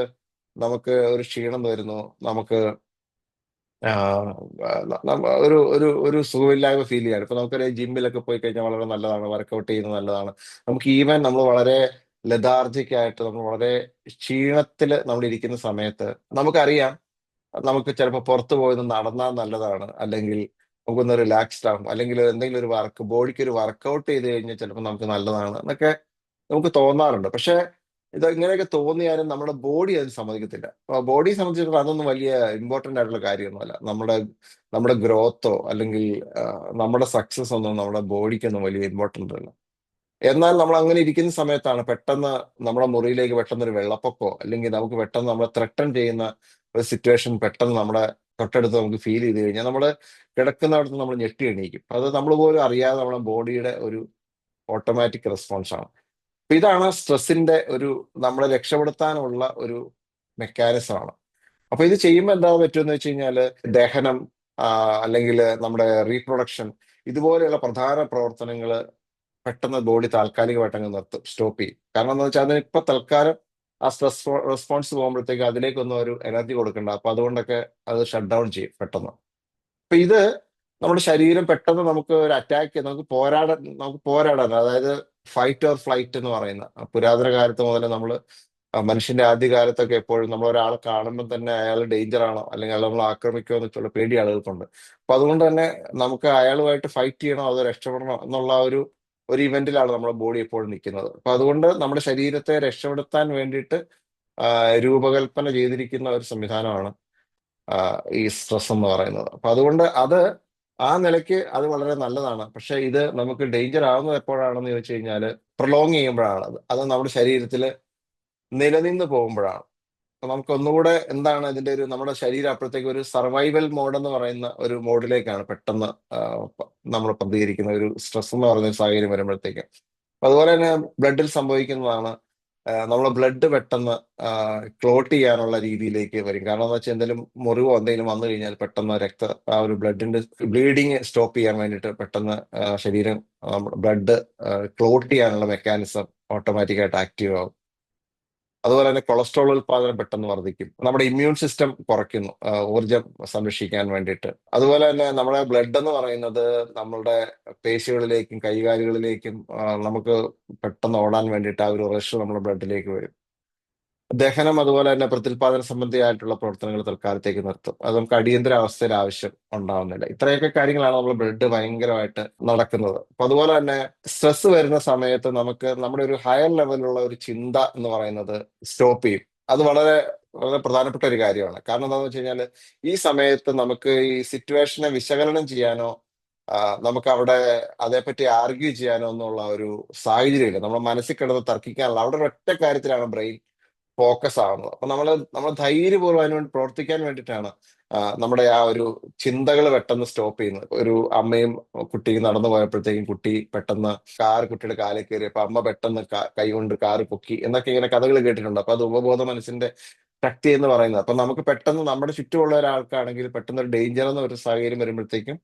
നമുക്ക് ഒരു ക്ഷീണം വരുന്നു, നമുക്ക് ഒരു ഒരു ഒരു സുഖമില്ലായ്മ ഫീൽ ചെയ്യാണ്. ഇപ്പൊ നമുക്കറിയാം ജിമ്മിലൊക്കെ പോയി കഴിഞ്ഞാൽ വളരെ നല്ലതാണ്, വർക്കൗട്ട് ചെയ്യുന്നത് നല്ലതാണ്. നമുക്ക് ഈവൻ നമ്മൾ വളരെ ലെതാർജിക് ആയിട്ട്, നമ്മൾ വളരെ ക്ഷീണത്തിൽ നമ്മൾ ഇരിക്കുന്ന സമയത്ത് നമുക്കറിയാം നമുക്ക് ചിലപ്പോൾ പുറത്തു പോയത് നടന്നാൽ നല്ലതാണ്, അല്ലെങ്കിൽ നമുക്കൊന്ന് റിലാക്സ്ഡ് ആകും, അല്ലെങ്കിൽ എന്തെങ്കിലും ഒരു ബോഡിക്ക് ഒരു വർക്കൗട്ട് ചെയ്ത് കഴിഞ്ഞാൽ ചിലപ്പോൾ നമുക്ക് നല്ലതാണ് എന്നൊക്കെ നമുക്ക് തോന്നാറുണ്ട്. പക്ഷെ ഇത് ഇങ്ങനെയൊക്കെ തോന്നിയാലും നമ്മുടെ ബോഡി അത് സമ്മതിക്കത്തില്ല. ബോഡിയെ സംബന്ധിച്ചിടത്തോളം അതൊന്നും വലിയ ഇമ്പോർട്ടന്റ് ആയിട്ടുള്ള കാര്യമൊന്നുമല്ല. നമ്മുടെ ഗ്രോത്തോ അല്ലെങ്കിൽ നമ്മുടെ സക്സസ് ഒന്നും നമ്മുടെ ബോഡിക്കൊന്നും വലിയ ഇമ്പോർട്ടന്റ് അല്ല. എന്നാൽ നമ്മൾ അങ്ങനെ ഇരിക്കുന്ന സമയത്താണ് പെട്ടെന്ന് നമ്മുടെ മുറിയിലേക്ക് പെട്ടെന്ന് ഒരു വെള്ളപ്പൊക്കോ, അല്ലെങ്കിൽ നമുക്ക് പെട്ടെന്ന് നമ്മളെ ത്രട്ടൺ ചെയ്യുന്ന ഒരു സിറ്റുവേഷൻ പെട്ടെന്ന് നമ്മുടെ തൊട്ടടുത്ത് നമുക്ക് ഫീൽ ചെയ്ത് കഴിഞ്ഞാൽ നമ്മൾ കിടക്കുന്നിടത്ത് നമ്മൾ ഞെട്ടി എണീക്കും. അത് നമ്മൾ പോലും അറിയാതെ നമ്മുടെ ബോഡിയുടെ ഒരു ഓട്ടോമാറ്റിക് റെസ്പോൺസ് ആണ്. അപ്പൊ ഇതാണ് സ്ട്രെസ്സിന്റെ നമ്മളെ രക്ഷപ്പെടുത്താനുള്ള ഒരു മെക്കാനിസം ആണ്. അപ്പൊ ഇത് ചെയ്യുമ്പോൾ എന്താ പറ്റുമെന്ന് വെച്ച് കഴിഞ്ഞാല് ദഹനം, അല്ലെങ്കിൽ നമ്മുടെ റീപ്രൊഡക്ഷൻ, ഇതുപോലെയുള്ള പ്രധാന പ്രവർത്തനങ്ങൾ പെട്ടെന്ന് ബോഡി താൽക്കാലികമായിട്ട് അങ്ങ് നിർത്തും, സ്റ്റോപ്പ് ചെയ്യും. കാരണം എന്താ വെച്ചാൽ അതിന് ഇപ്പൊ തൽക്കാലം ആ സ്ട്രെസ് റെസ്പോൺസ് പോകുമ്പോഴത്തേക്ക് അതിലേക്കൊന്നും ഒരു എനർജി കൊടുക്കണ്ട. അപ്പൊ അതുകൊണ്ടൊക്കെ അത് ഷട്ട് ഡൗൺ ചെയ്യും പെട്ടെന്ന്. അപ്പൊ ഇത് നമ്മുടെ ശരീരം പെട്ടെന്ന് നമുക്ക് ഒരു അറ്റാക്ക്, നമുക്ക് പോരാടാൻ, അതായത് ഫൈറ്റ് ഓർ ഫ്ലൈറ്റ് എന്ന് പറയുന്ന പുരാതന കാലത്ത് മുതൽ നമ്മൾ, മനുഷ്യന്റെ ആദ്യകാലത്തൊക്കെ എപ്പോഴും നമ്മൾ ഒരാളെ കാണുമ്പോൾ തന്നെ അയാൾ ഡേഞ്ചർ ആണോ അല്ലെങ്കിൽ അയാൾ നമ്മൾ ആക്രമിക്കുമോ എന്നൊക്കെയുള്ള പേടി ആളുകൾക്കുണ്ട്. അപ്പൊ അതുകൊണ്ട് തന്നെ നമുക്ക് അയാളുമായിട്ട് ഫൈറ്റ് ചെയ്യണോ അതോ രക്ഷപ്പെടണോ എന്നുള്ള ഒരു ഇവന്റിലാണ് നമ്മുടെ ബോഡി എപ്പോഴും നിൽക്കുന്നത്. അപ്പൊ അതുകൊണ്ട് നമ്മുടെ ശരീരത്തെ രക്ഷപ്പെടുത്താൻ വേണ്ടിയിട്ട് രൂപകൽപ്പന ചെയ്തിരിക്കുന്ന ഒരു സംവിധാനമാണ് ഈ സ്ട്രെസ് എന്ന് പറയുന്നത്. അപ്പൊ അതുകൊണ്ട് ആ നിലയ്ക്ക് അത് വളരെ നല്ലതാണ്. പക്ഷെ ഇത് നമുക്ക് ഡേഞ്ചർ ആവുന്നത് എപ്പോഴാണെന്ന് ചോദിച്ചു കഴിഞ്ഞാൽ പ്രൊലോങ് ചെയ്യുമ്പോഴാണ്. അത് നമ്മുടെ ശരീരത്തിൽ നിലനിന്ന് പോകുമ്പോഴാണ്. അപ്പൊ നമുക്ക് ഒന്നുകൂടെ എന്താണ് ഇതിന്റെ നമ്മുടെ ശരീരം അപ്പോഴത്തേക്ക് ഒരു സർവൈവൽ മോഡ് എന്ന് പറയുന്ന ഒരു മോഡിലേക്കാണ് പെട്ടെന്ന് നമ്മൾ പ്രതികരിക്കുന്ന ഒരു സ്ട്രെസ് എന്ന് പറയുന്ന ഒരു സാഹചര്യം വരുമ്പോഴത്തേക്ക്. അപ്പൊ അതുപോലെ തന്നെ ബ്ലഡിൽ സംഭവിക്കുന്നതാണ്, നമ്മളെ ബ്ലഡ് പെട്ടെന്ന് ക്ലോട്ട് ചെയ്യാനുള്ള രീതിയിലേക്ക് വരും. കാരണം എന്താ വെച്ചാൽ എന്തെങ്കിലും മുറിവോ എന്തെങ്കിലും വന്നു കഴിഞ്ഞാൽ പെട്ടെന്ന് ആ ഒരു ബ്ലഡിന്റെ ബ്ലീഡിങ് സ്റ്റോപ്പ് ചെയ്യാൻ വേണ്ടിയിട്ട് പെട്ടെന്ന് ശരീരം ബ്ലഡ് ക്ലോട്ട് ചെയ്യാനുള്ള മെക്കാനിസം ഓട്ടോമാറ്റിക്കായിട്ട് ആക്റ്റീവ് ആവും. അതുപോലെ തന്നെ കൊളസ്ട്രോൾ ഉൽപാദനം പെട്ടെന്ന് വർദ്ധിക്കും. നമ്മുടെ ഇമ്മ്യൂൺ സിസ്റ്റം കുറയ്ക്കുന്നു, ഊർജം സംരക്ഷിക്കാൻ വേണ്ടിയിട്ട്. അതുപോലെ തന്നെ നമ്മുടെ ബ്ലഡ് എന്ന് പറയുന്നത് നമ്മളുടെ പേശികളിലേക്കും കൈകാലുകളിലേക്കും നമുക്ക് പെട്ടെന്ന് ഓടാൻ വേണ്ടിയിട്ട് ആ ഒരു റഷ് നമ്മുടെ ബ്ലഡിലേക്ക് വരും. ദഹനം അതുപോലെ തന്നെ പ്രത്യുൽപാദന സംബന്ധിയായിട്ടുള്ള പ്രവർത്തനങ്ങൾ തൽക്കാലത്തേക്ക് നിർത്തും. അത് നമുക്ക് അടിയന്തര അവസ്ഥയിൽ ആവശ്യം ഉണ്ടാവുന്നില്ല. ഇത്രയൊക്കെ കാര്യങ്ങളാണ് നമ്മുടെ ബ്ലഡ് ഭയങ്കരമായിട്ട് നടക്കുന്നത്. അപ്പൊ അതുപോലെ തന്നെ സ്ട്രെസ് വരുന്ന സമയത്ത് നമുക്ക് നമ്മുടെ ഒരു ഹയർ ലെവലിലുള്ള ഒരു ചിന്ത എന്ന് പറയുന്നത് സ്റ്റോപ്പ് ചെയ്യും. അത് വളരെ വളരെ പ്രധാനപ്പെട്ട ഒരു കാര്യമാണ്. കാരണം എന്താണെന്ന് വെച്ച് കഴിഞ്ഞാൽ ഈ സമയത്ത് നമുക്ക് ഈ സിറ്റുവേഷനെ വിശകലനം ചെയ്യാനോ നമുക്ക് അവിടെ അതേപ്പറ്റി ആർഗ്യൂ ചെയ്യാനോ എന്നുള്ള ഒരു സാഹചര്യമില്ല. നമ്മുടെ മനസ്സിൽ കിടന്ന് തർക്കിക്കാനുള്ള അവിടെ ഒരു ഒറ്റ കാര്യത്തിലാണ് ബ്രെയിൻ ഫോക്കസ് ആവുന്നത്. അപ്പൊ നമ്മൾ ധൈര്യപൂർവ്വം അതിന് വേണ്ടി പ്രവർത്തിക്കാൻ വേണ്ടിയിട്ടാണ് നമ്മുടെ ആ ഒരു ചിന്തകൾ പെട്ടെന്ന് സ്റ്റോപ്പ് ചെയ്യുന്നത്. ഒരു അമ്മയും കുട്ടിയും നടന്നു പോയപ്പോഴത്തേക്കും കുട്ടി പെട്ടെന്ന് കുട്ടിയുടെ കാലിൽ കയറി, അപ്പൊ അമ്മ പെട്ടെന്ന് കൈ കൊണ്ട് കാറ് പൊക്കി എന്നൊക്കെ ഇങ്ങനെ കഥകൾ കേട്ടിട്ടുണ്ട്. അപ്പൊ അത് ഉപബോധ മനസ്സിന്റെ ശക്തി എന്ന് പറയുന്നത്. അപ്പൊ നമുക്ക് പെട്ടെന്ന് നമ്മുടെ ചുറ്റുമുള്ള ഒരാൾക്കാണെങ്കിൽ പെട്ടെന്ന് ഒരു ഡേഞ്ചർ എന്ന ഒരു സാഹചര്യം വരുമ്പോഴത്തേക്കും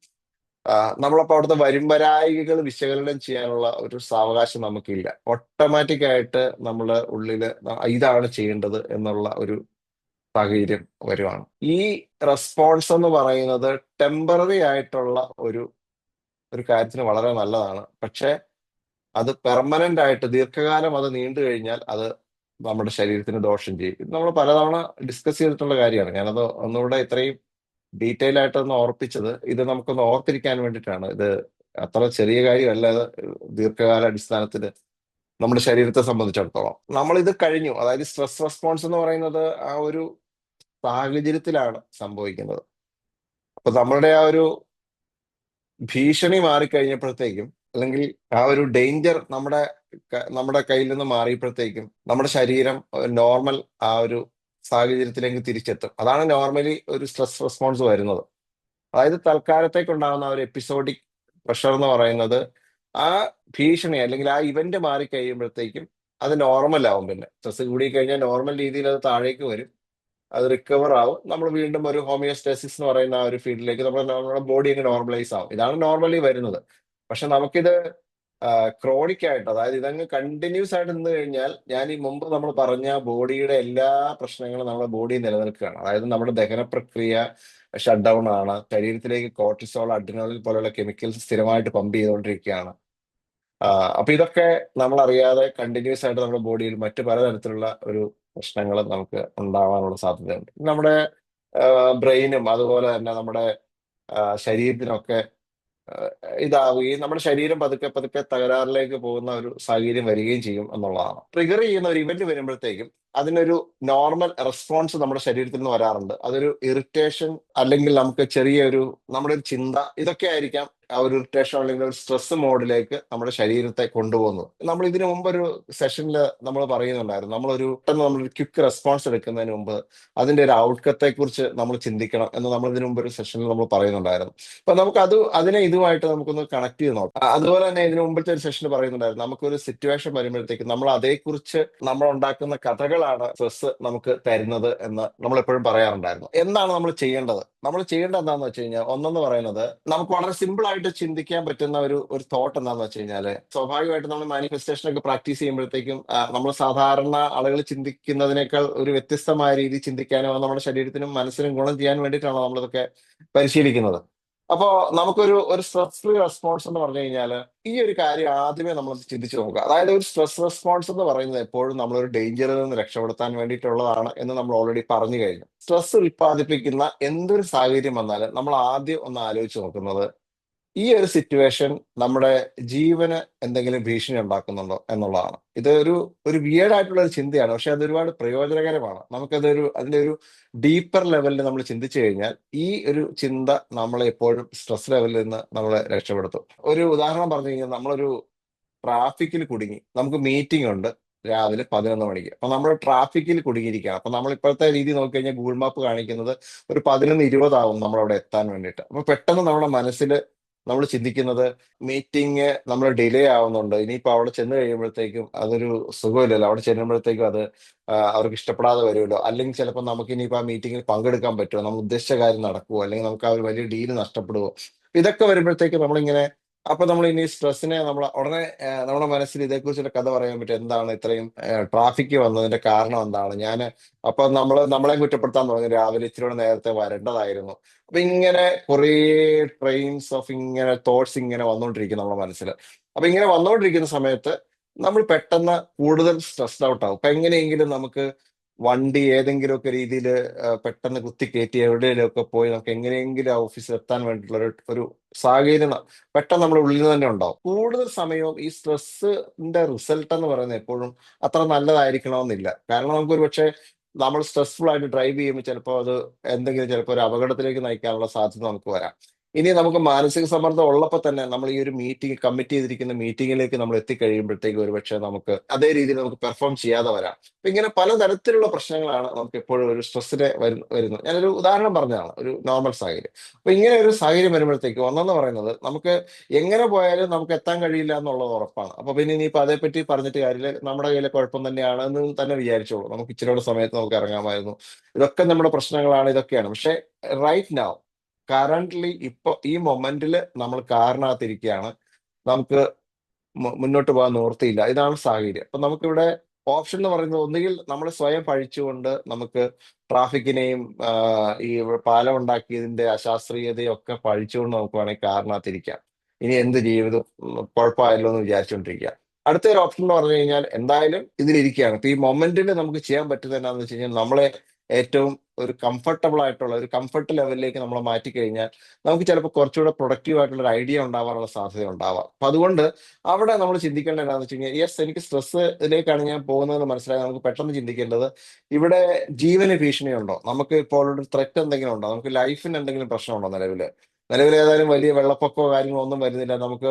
നമ്മളപ്പോ അവിടുത്തെ വരുംവരായികൾ വിശകലനം ചെയ്യാനുള്ള ഒരു സാവകാശം നമുക്കില്ല. ഓട്ടോമാറ്റിക് ആയിട്ട് നമ്മുടെ ഉള്ളില് ഇതാണ് ചെയ്യേണ്ടത് എന്നുള്ള ഒരു സാഹചര്യം വരുവാണ്. ഈ റെസ്പോൺസ് എന്ന് പറയുന്നത് ടെമ്പററി ആയിട്ടുള്ള ഒരു ഒരു കാര്യത്തിന് വളരെ നല്ലതാണ്. പക്ഷെ അത് പെർമനന്റ് ആയിട്ട് ദീർഘകാലം അത് നീണ്ടു കഴിഞ്ഞാൽ അത് നമ്മുടെ ശരീരത്തിന് ദോഷം ചെയ്യും. ഇത് നമ്മൾ പലതവണ ഡിസ്കസ് ചെയ്തിട്ടുള്ള കാര്യമാണ്. ഞാനത് ഒന്നുകൂടെ ഇത്രയും ഡീറ്റെയിൽ ആയിട്ടൊന്ന് ഓർപ്പിച്ചത് ഇത് നമുക്കൊന്ന് ഓർത്തിരിക്കാൻ വേണ്ടിയിട്ടാണ്. ഇത് അത്ര ചെറിയ കാര്യമല്ല. ഇത് ദീർഘകാല അടിസ്ഥാനത്തിൽ നമ്മുടെ ശരീരത്തെ സംബന്ധിച്ചിടത്തോളം നമ്മൾ ഇത് കഴിഞ്ഞു. അതായത് സ്ട്രെസ് റെസ്പോൺസ് എന്ന് പറയുന്നത് ആ ഒരു സാഹചര്യത്തിലാണ് സംഭവിക്കുന്നത്. അപ്പൊ നമ്മളുടെ ആ ഒരു ഭീഷണി മാറിക്കഴിഞ്ഞപ്പോഴത്തേക്കും, അല്ലെങ്കിൽ ആ ഒരു ഡേഞ്ചർ നമ്മുടെ കയ്യിൽ നിന്ന് മാറിയപ്പോഴത്തേക്കും നമ്മുടെ ശരീരം നോർമൽ ആ ഒരു സാഹചര്യത്തിലേക്ക് തിരിച്ചെത്തും. അതാണ് നോർമലി ഒരു സ്ട്രെസ് റെസ്പോൺസ് വരുന്നത്. അതായത് തൽക്കാലത്തേക്കുണ്ടാകുന്ന ആ ഒരു എപ്പിസോഡിക് പ്രഷർ എന്ന് പറയുന്നത് ആ ഭീഷണി അല്ലെങ്കിൽ ആ ഇവന്റ് മാറി കഴിയുമ്പോഴത്തേക്കും അത് നോർമൽ ആവും. പിന്നെ സ്ട്രെസ് കൂടി കഴിഞ്ഞാൽ നോർമൽ രീതിയിൽ അത് താഴേക്ക് വരും, അത് റിക്കവർ ആവും. നമ്മൾ വീണ്ടും ഒരു ഹോമിയോസ്റ്റാസിസ് എന്ന് പറയുന്ന ആ ഒരു ഫീൽഡിലേക്ക് നമ്മുടെ ബോഡി അങ്ങ് നോർമലൈസ് ആവും. ഇതാണ് നോർമലി വരുന്നത്. പക്ഷെ നമുക്കിത് ക്രോണിക് ആയിട്ട്, അതായത് ഇതങ്ങ് കണ്ടിന്യൂസ് ആയിട്ട് നിന്ന് കഴിഞ്ഞാൽ, ഞാൻ ഈ മുമ്പ് നമ്മൾ പറഞ്ഞ ബോഡിയുടെ എല്ലാ പ്രശ്നങ്ങളും നമ്മുടെ ബോഡി നിലനിൽക്കുകയാണ്. അതായത് നമ്മുടെ ദഹന പ്രക്രിയ ഷട്ട് ഡൗൺ ആണ്, ശരീരത്തിലേക്ക് കോർട്ടിസോൾ, അഡ്രിനാലിൻ പോലുള്ള കെമിക്കൽസ് സ്ഥിരമായിട്ട് പമ്പ് ചെയ്തുകൊണ്ടിരിക്കുകയാണ്. അപ്പൊ ഇതൊക്കെ നമ്മൾ അറിയാതെ കണ്ടിന്യൂസ് ആയിട്ട് നമ്മുടെ ബോഡിയിൽ മറ്റു പലതരത്തിലുള്ള ഒരു പ്രശ്നങ്ങളും നമുക്ക് ഉണ്ടാവാനുള്ള സാധ്യതയുണ്ട്. നമ്മുടെ ബ്രെയിനും അതുപോലെ തന്നെ നമ്മുടെ ശരീരത്തിനൊക്കെ ആഹ് ഇതാവുകയും നമ്മുടെ ശരീരം പതുക്കെ പതുക്കെ തകരാറിലേക്ക് പോകുന്ന ഒരു സാഹചര്യം വരികയും ചെയ്യും എന്നുള്ളതാണ്. ട്രിഗർ ചെയ്യുന്ന ഒരു ഇവന്റ് വരുമ്പോഴത്തേക്കും അതിനൊരു നോർമൽ റെസ്പോൺസ് നമ്മുടെ ശരീരത്തിൽ നിന്ന് വരാറുണ്ട്. അതൊരു ഇറിറ്റേഷൻ, അല്ലെങ്കിൽ നമുക്ക് ചെറിയൊരു നമ്മുടെ ഒരു ചിന്ത, ഇതൊക്കെ ആയിരിക്കാം ആ ഒരു ഇറിറ്റേഷൻ അല്ലെങ്കിൽ ഒരു സ്ട്രെസ് മോഡിലേക്ക് നമ്മുടെ ശരീരത്തെ കൊണ്ടുപോകുന്നത്. നമ്മൾ ഇതിനു മുമ്പ് ഒരു സെഷനിൽ നമ്മൾ പറയുന്നുണ്ടായിരുന്നു, നമ്മളൊരു പെട്ടെന്ന് നമ്മളൊരു ക്വിക്ക് റെസ്പോൺസ് എടുക്കുന്നതിന് മുമ്പ് അതിന്റെ ഒരു ഔട്ട്കത്തെ കുറിച്ച് നമ്മൾ ചിന്തിക്കണം എന്ന് നമ്മൾ ഇതിനു മുമ്പ് ഒരു സെഷനിൽ നമ്മൾ പറയുന്നുണ്ടായിരുന്നു. അപ്പൊ നമുക്ക് അതിനെ ഇതുമായിട്ട് നമുക്കൊന്ന് കണക്ട് ചെയ്ത് നോക്കാം. അതുപോലെ തന്നെ ഇതിനു മുമ്പത്തെ ഒരു സെഷനിൽ പറയുന്നുണ്ടായിരുന്നു, നമുക്കൊരു സിറ്റുവേഷൻ വരുമ്പോഴത്തേക്ക് നമ്മൾ അതേക്കുറിച്ച് നമ്മൾ ഉണ്ടാക്കുന്ന കഥകളാണ് സ്ട്രെസ് നമുക്ക് തരുന്നത് എന്ന് നമ്മൾ എപ്പോഴും പറയാറുണ്ടായിരുന്നു. എന്താണ് നമ്മൾ ചെയ്യേണ്ടത്? നമ്മൾ ചെയ്യേണ്ടത് എന്താണെന്ന് വെച്ച് കഴിഞ്ഞാൽ, ഒന്നെന്ന് പറയുന്നത് നമുക്ക് വളരെ സിമ്പിൾ ആയിട്ട് ചിന്തിക്കാൻ പറ്റുന്ന ഒരു തോട്ട് എന്താണെന്ന് വെച്ച് കഴിഞ്ഞാല്, സ്വാഭാവികമായിട്ട് നമ്മൾ മാനിഫെസ്റ്റേഷൻ ഒക്കെ പ്രാക്ടീസ് ചെയ്യുമ്പോഴത്തേക്കും നമ്മൾ സാധാരണ ആളുകൾ ചിന്തിക്കുന്നതിനേക്കാൾ ഒരു വ്യത്യസ്തമായ രീതിയിൽ ചിന്തിക്കാനും അത് നമ്മുടെ ശരീരത്തിനും മനസ്സിനും ഗുണം ചെയ്യാൻ വേണ്ടിയിട്ടാണ് നമ്മളിതൊക്കെ പരിശീലിക്കുന്നത്. അപ്പോ നമുക്കൊരു സ്ട്രെസ് ഫ്രീ റെസ്പോൺസ് എന്ന് പറഞ്ഞു കഴിഞ്ഞാൽ ഈ ഒരു കാര്യം ആദ്യമേ നമ്മൾ ചിന്തിച്ചു നോക്കുക. അതായത് ഒരു സ്ട്രെസ് റെസ്പോൺസ് എന്ന് പറയുന്നത് എപ്പോഴും നമ്മളൊരു ഡേഞ്ചറിൽ നിന്ന് രക്ഷപ്പെടുത്താൻ വേണ്ടിയിട്ടുള്ളതാണ് എന്ന് നമ്മൾ ഓൾറെഡി പറഞ്ഞു കഴിഞ്ഞു. സ്ട്രെസ് ഉൽപ്പാദിപ്പിക്കുന്ന എന്തൊരു സാഹചര്യം വന്നാലും നമ്മൾ ആദ്യം ഒന്ന് ആലോചിച്ച് നോക്കുന്നത്, ഈ ഒരു സിറ്റുവേഷൻ നമ്മുടെ ജീവന് എന്തെങ്കിലും ഭീഷണി ഉണ്ടാക്കുന്നുണ്ടോ എന്നുള്ളതാണ്. ഇത് ഒരു വിയേർഡ് ആയിട്ടുള്ള ഒരു ചിന്തയാണ്, പക്ഷെ അത് ഒരുപാട് പ്രയോജനകരമാണ്. അതിന്റെ ഒരു ഡീപ്പർ ലെവലിൽ നമ്മൾ ചിന്തിച്ചു കഴിഞ്ഞാൽ ഈ ഒരു ചിന്ത നമ്മളെ എപ്പോഴും സ്ട്രെസ് ലെവലിൽ നിന്ന് നമ്മളെ രക്ഷപ്പെടുത്തും. ഒരു ഉദാഹരണം പറഞ്ഞു കഴിഞ്ഞാൽ, നമ്മളൊരു ട്രാഫിക്കിൽ കുടുങ്ങി, നമുക്ക് മീറ്റിംഗ് ഉണ്ട് രാവിലെ 11 മണിക്ക്. അപ്പൊ നമ്മൾ ട്രാഫിക്കിൽ കുടുങ്ങിയിരിക്കുകയാണ്. അപ്പൊ നമ്മൾ ഇപ്പോഴത്തെ രീതി നോക്കിക്കഴിഞ്ഞാൽ ഗൂഗിൾ മാപ്പ് കാണിക്കുന്നത് ഒരു 11:20 ആവും നമ്മളവിടെ എത്താൻ വേണ്ടിയിട്ട്. അപ്പൊ പെട്ടെന്ന് നമ്മുടെ മനസ്സിൽ നമ്മൾ ചിന്തിക്കുന്നത്, മീറ്റിംഗ് നമ്മൾ ഡിലേ ആവുന്നുണ്ട്, ഇനിയിപ്പോ അവിടെ ചെന്ന് കഴിയുമ്പോഴത്തേക്കും അതൊരു സുഖമില്ലല്ലോ, അവിടെ ചെല്ലുമ്പോഴത്തേക്കും അത് അവർക്ക് ഇഷ്ടപ്പെടാതെ വരുമല്ലോ, അല്ലെങ്കിൽ ചിലപ്പോൾ നമുക്ക് ഇനിയിപ്പോ ആ മീറ്റിംഗിൽ പങ്കെടുക്കാൻ പറ്റുമോ, നമ്മൾ ഉദ്ദേശിച്ച കാര്യം നടക്കുമോ, അല്ലെങ്കിൽ നമുക്ക് ആ ഒരു വലിയ ഡീല് നഷ്ടപ്പെടുമോ. ഇതൊക്കെ വരുമ്പോഴത്തേക്ക് നമ്മളിങ്ങനെ, അപ്പൊ നമ്മൾ ഇനി സ്ട്രെസ്സിനെ നമ്മൾ ഉടനെ നമ്മുടെ മനസ്സിൽ ഇതേക്കുറിച്ചൊരു കഥ പറയാൻ പറ്റും. എന്താണ് ഇത്രയും ട്രാഫിക് വന്നതിന്റെ കാരണം എന്താണ്, അപ്പൊ നമ്മളെ കുറ്റപ്പെടുത്താൻ തുടങ്ങി, രാവിലെ ഇച്ചിരി കൂടെ നേരത്തെ വരേണ്ടതായിരുന്നു. അപ്പൊ ഇങ്ങനെ കുറേ ട്രെയിൻസ് ഓഫ് ഇങ്ങനെ തോട്ട്സ് ഇങ്ങനെ വന്നുകൊണ്ടിരിക്കും നമ്മുടെ മനസ്സിൽ. അപ്പൊ ഇങ്ങനെ വന്നുകൊണ്ടിരിക്കുന്ന സമയത്ത് നമ്മൾ പെട്ടെന്ന് കൂടുതൽ സ്ട്രെസ്ഡ് ഔട്ട് ആവും. അപ്പൊ എങ്ങനെയെങ്കിലും നമുക്ക് വണ്ടി ഏതെങ്കിലുമൊക്കെ രീതിയിൽ പെട്ടെന്ന് കുത്തിക്കയറ്റി എവിടെയെങ്കിലുമൊക്കെ പോയി നമുക്ക് എങ്ങനെയെങ്കിലും ആ ഓഫീസിൽ എത്താൻ വേണ്ടിയിട്ടുള്ള ഒരു സാഹചര്യം പെട്ടെന്ന് നമ്മുടെ ഉള്ളിൽ തന്നെ ഉണ്ടാവും. കൂടുതൽ സമയവും ഈ സ്ട്രെസ്സിന്റെ റിസൾട്ട് എന്ന് പറയുന്നത് എപ്പോഴും അത്ര നല്ലതായിരിക്കണമെന്നില്ല. കാരണം നമുക്കൊരു പക്ഷേ നമ്മൾ സ്ട്രെസ്ഫുൾ ആയിട്ട് ഡ്രൈവ് ചെയ്യുമ്പോൾ ചിലപ്പോൾ അത് ചിലപ്പോൾ ഒരു അപകടത്തിലേക്ക് നയിക്കാനുള്ള സാധ്യത നമുക്ക് വരാം. ഇനി നമുക്ക് മാനസിക സമ്മർദ്ദം ഉള്ളപ്പോൾ തന്നെ നമ്മൾ ഈ ഒരു മീറ്റിംഗ് കമ്മിറ്റ് ചെയ്തിരിക്കുന്ന മീറ്റിംഗിലേക്ക് നമ്മൾ എത്തിക്കഴിയുമ്പോഴത്തേക്ക് ഒരുപക്ഷെ നമുക്ക് അതേ രീതിയിൽ നമുക്ക് പെർഫോം ചെയ്യാതെ വരാം. അപ്പൊ ഇങ്ങനെ പലതരത്തിലുള്ള പ്രശ്നങ്ങളാണ് നമുക്ക് എപ്പോഴും ഒരു സ്ട്രെസ്സിനെ വരുന്നത്. ഞാനൊരു ഉദാഹരണം പറഞ്ഞതാണ്, ഒരു നോർമൽ സാഹചര്യം. അപ്പൊ ഇങ്ങനെ ഒരു സാഹചര്യം വരുമ്പോഴത്തേക്ക് ഒന്നെന്ന് പറയുന്നത്, നമുക്ക് എങ്ങനെ പോയാലും നമുക്ക് എത്താൻ കഴിയില്ല എന്നുള്ളത് ഉറപ്പാണ്. അപ്പൊ പിന്നെ ഇനിയിപ്പോ അതേപ്പറ്റി പറഞ്ഞിട്ട് കാര്യമില്ല, നമ്മുടെ കയ്യിലെ കുഴപ്പം തന്നെയാണ് എന്ന് തന്നെ വിചാരിച്ചോളൂ. നമുക്ക് ഇച്ചിരിയുടെ സമയത്ത് നമുക്ക് ഇറങ്ങാമായിരുന്നു. ഇതൊക്കെ നമ്മുടെ പ്രശ്നങ്ങളാണ്, ഇതൊക്കെയാണ്. പക്ഷെ റൈറ്റ് നൗ, കറന്റ്ലി ഇപ്പൊ ഈ മൊമെന്റില് നമ്മൾ കാറിനകത്തിരിക്കുകയാണ്, നമുക്ക് മുന്നോട്ട് പോകാൻ നിവൃത്തിയില്ല, ഇതാണ് സാഹചര്യം. അപ്പൊ നമുക്കിവിടെ ഓപ്ഷൻ എന്ന് പറയുന്നത്, ഒന്നുകിൽ നമ്മൾ സ്വയം പഴിച്ചുകൊണ്ട് നമുക്ക് ട്രാഫിക്കിനെയും ഈ പാലം ഉണ്ടാക്കിയതിന്റെ അശാസ്ത്രീയതയും ഒക്കെ പഴിച്ചുകൊണ്ട് നമുക്ക് വേണമെങ്കിൽ കാറിനകത്തിരിക്കാം. ഇനി എന്ത് ജീവിതം കുഴപ്പമായല്ലോ എന്ന് വിചാരിച്ചുകൊണ്ടിരിക്കുക. അടുത്ത ഒരു ഓപ്ഷൻ എന്ന് പറഞ്ഞു കഴിഞ്ഞാൽ, എന്തായാലും ഇതിലിരിക്കുകയാണ്. ഇപ്പൊ ഈ മൊമെന്റിൽ നമുക്ക് ചെയ്യാൻ പറ്റുന്നത് എന്താണെന്ന് വെച്ച് കഴിഞ്ഞാൽ, നമ്മളെ ഏറ്റവും ഒരു കംഫർട്ടബിൾ ആയിട്ടുള്ള ഒരു കംഫർട്ട് ലെവലിലേക്ക് നമ്മൾ മാറ്റി കഴിഞ്ഞാൽ നമുക്ക് ചിലപ്പോൾ കുറച്ചുകൂടെ പ്രൊഡക്റ്റീവ് ആയിട്ടുള്ള ഒരു ഐഡിയ ഉണ്ടാവാനുള്ള സാധ്യത ഉണ്ടാവാം. അപ്പൊ അതുകൊണ്ട് അവിടെ നമ്മൾ ചിന്തിക്കേണ്ടത് എന്താണെന്ന് വെച്ച് കഴിഞ്ഞാൽ, യെസ്, എനിക്ക് സ്ട്രെസ്സിലേക്കാണ് ഞാൻ പോകുന്നതെന്ന് മനസ്സിലായി നമുക്ക് പെട്ടെന്ന് ചിന്തിക്കേണ്ടത്, ഇവിടെ ജീവന് ഭീഷണിയുണ്ടോ, നമുക്ക് ഇപ്പോൾ ഒരു ത്രെറ്റ് എന്തെങ്കിലും ഉണ്ടോ, നമുക്ക് ലൈഫിന് എന്തെങ്കിലും പ്രശ്നമുണ്ടോ നിലവിൽ ഏതായാലും വലിയ വെള്ളപ്പൊക്കമോ കാര്യങ്ങളോ ഒന്നും വരുന്നില്ല, നമുക്ക്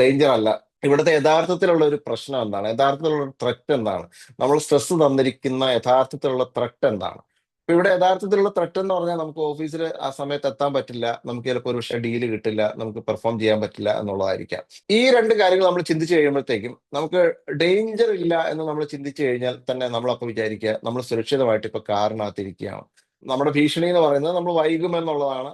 ഡേഞ്ചർ അല്ല. ഇവിടുത്തെ യഥാർത്ഥത്തിലുള്ള ഒരു പ്രശ്നം എന്താണ്, യഥാർത്ഥത്തിലുള്ള ഒരു ത്രെറ്റ് എന്താണ്, നമ്മൾ സ്ട്രെസ് തന്നിരിക്കുന്ന യഥാർത്ഥത്തിലുള്ള ത്രെറ്റ് എന്താണ്. ഇപ്പൊ ഇവിടെ യഥാർത്ഥത്തിലുള്ള ത്രെറ്റ് എന്ന് പറഞ്ഞാൽ, നമുക്ക് ഓഫീസിൽ ആ സമയത്ത് എത്താൻ പറ്റില്ല, നമുക്ക് ചിലപ്പോൾ ഒരു പക്ഷേ ഡീല് കിട്ടില്ല, നമുക്ക് പെർഫോം ചെയ്യാൻ പറ്റില്ല എന്നുള്ളതായിരിക്കാം. ഈ രണ്ട് കാര്യങ്ങൾ നമ്മൾ ചിന്തിച്ചു കഴിയുമ്പോഴത്തേക്കും, നമുക്ക് ഡേഞ്ചർ ഇല്ല എന്ന് നമ്മൾ ചിന്തിച്ചു കഴിഞ്ഞാൽ തന്നെ നമ്മൾ അപ്പൊ വിചാരിക്കുക നമ്മൾ സുരക്ഷിതമായിട്ട് ഇപ്പൊ കാറിനകത്തിരിക്കുകയാണ്. നമ്മുടെ ഭീഷണി എന്ന് പറയുന്നത് നമ്മൾ വൈകുമെന്നുള്ളതാണ്.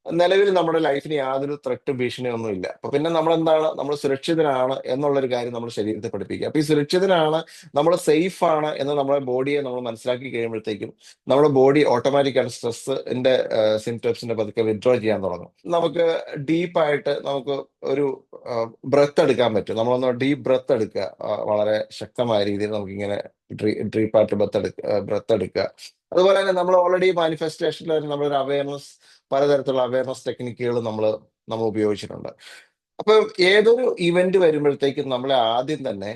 നിലവിൽ നമ്മുടെ ലൈഫിന് യാതൊരു ത്രെട്ടും ഭീഷണിയും ഒന്നും ഇല്ല. അപ്പൊ പിന്നെ നമ്മൾ എന്താണ്, നമ്മൾ സുരക്ഷിതനാണ് എന്നുള്ളൊരു കാര്യം നമ്മൾ ശരീരത്തെ പഠിപ്പിക്കുക. അപ്പൊ ഈ സുരക്ഷിതനാണ്, നമ്മൾ സേഫ് ആണ് എന്ന് നമ്മുടെ ബോഡിയെ നമ്മൾ മനസ്സിലാക്കി കഴിയുമ്പോഴത്തേക്കും, നമ്മുടെ ബോഡി ഓട്ടോമാറ്റിക്കാണ് സ്ട്രെസ്സിന്റെ സിംറ്റംസിന്റെ പതുക്കെ വിഡ്രോ ചെയ്യാൻ തുടങ്ങും. നമുക്ക് ഡീപ്പായിട്ട് നമുക്ക് ഒരു ബ്രത്ത് എടുക്കാൻ പറ്റും. നമ്മളൊന്ന് ഡീപ്പ് ബ്രത്ത് എടുക്കുക, വളരെ ശക്തമായ രീതിയിൽ നമുക്കിങ്ങനെ ഡീപ്പായിട്ട് ബ്രത്ത് എടുക്കുക. അതുപോലെ തന്നെ നമ്മൾ ഓൾറെഡി മാനിഫെസ്റ്റേഷനിൽ നമ്മളൊരു അവയർനെസ്, പലതരത്തിലുള്ള അവയർനെസ് ടെക്നിക്കുകൾ നമ്മൾ ഉപയോഗിച്ചിട്ടുണ്ട്. അപ്പൊ ഏതൊരു ഇവന്റ് വരുമ്പോഴത്തേക്കും നമ്മളെ ആദ്യം തന്നെ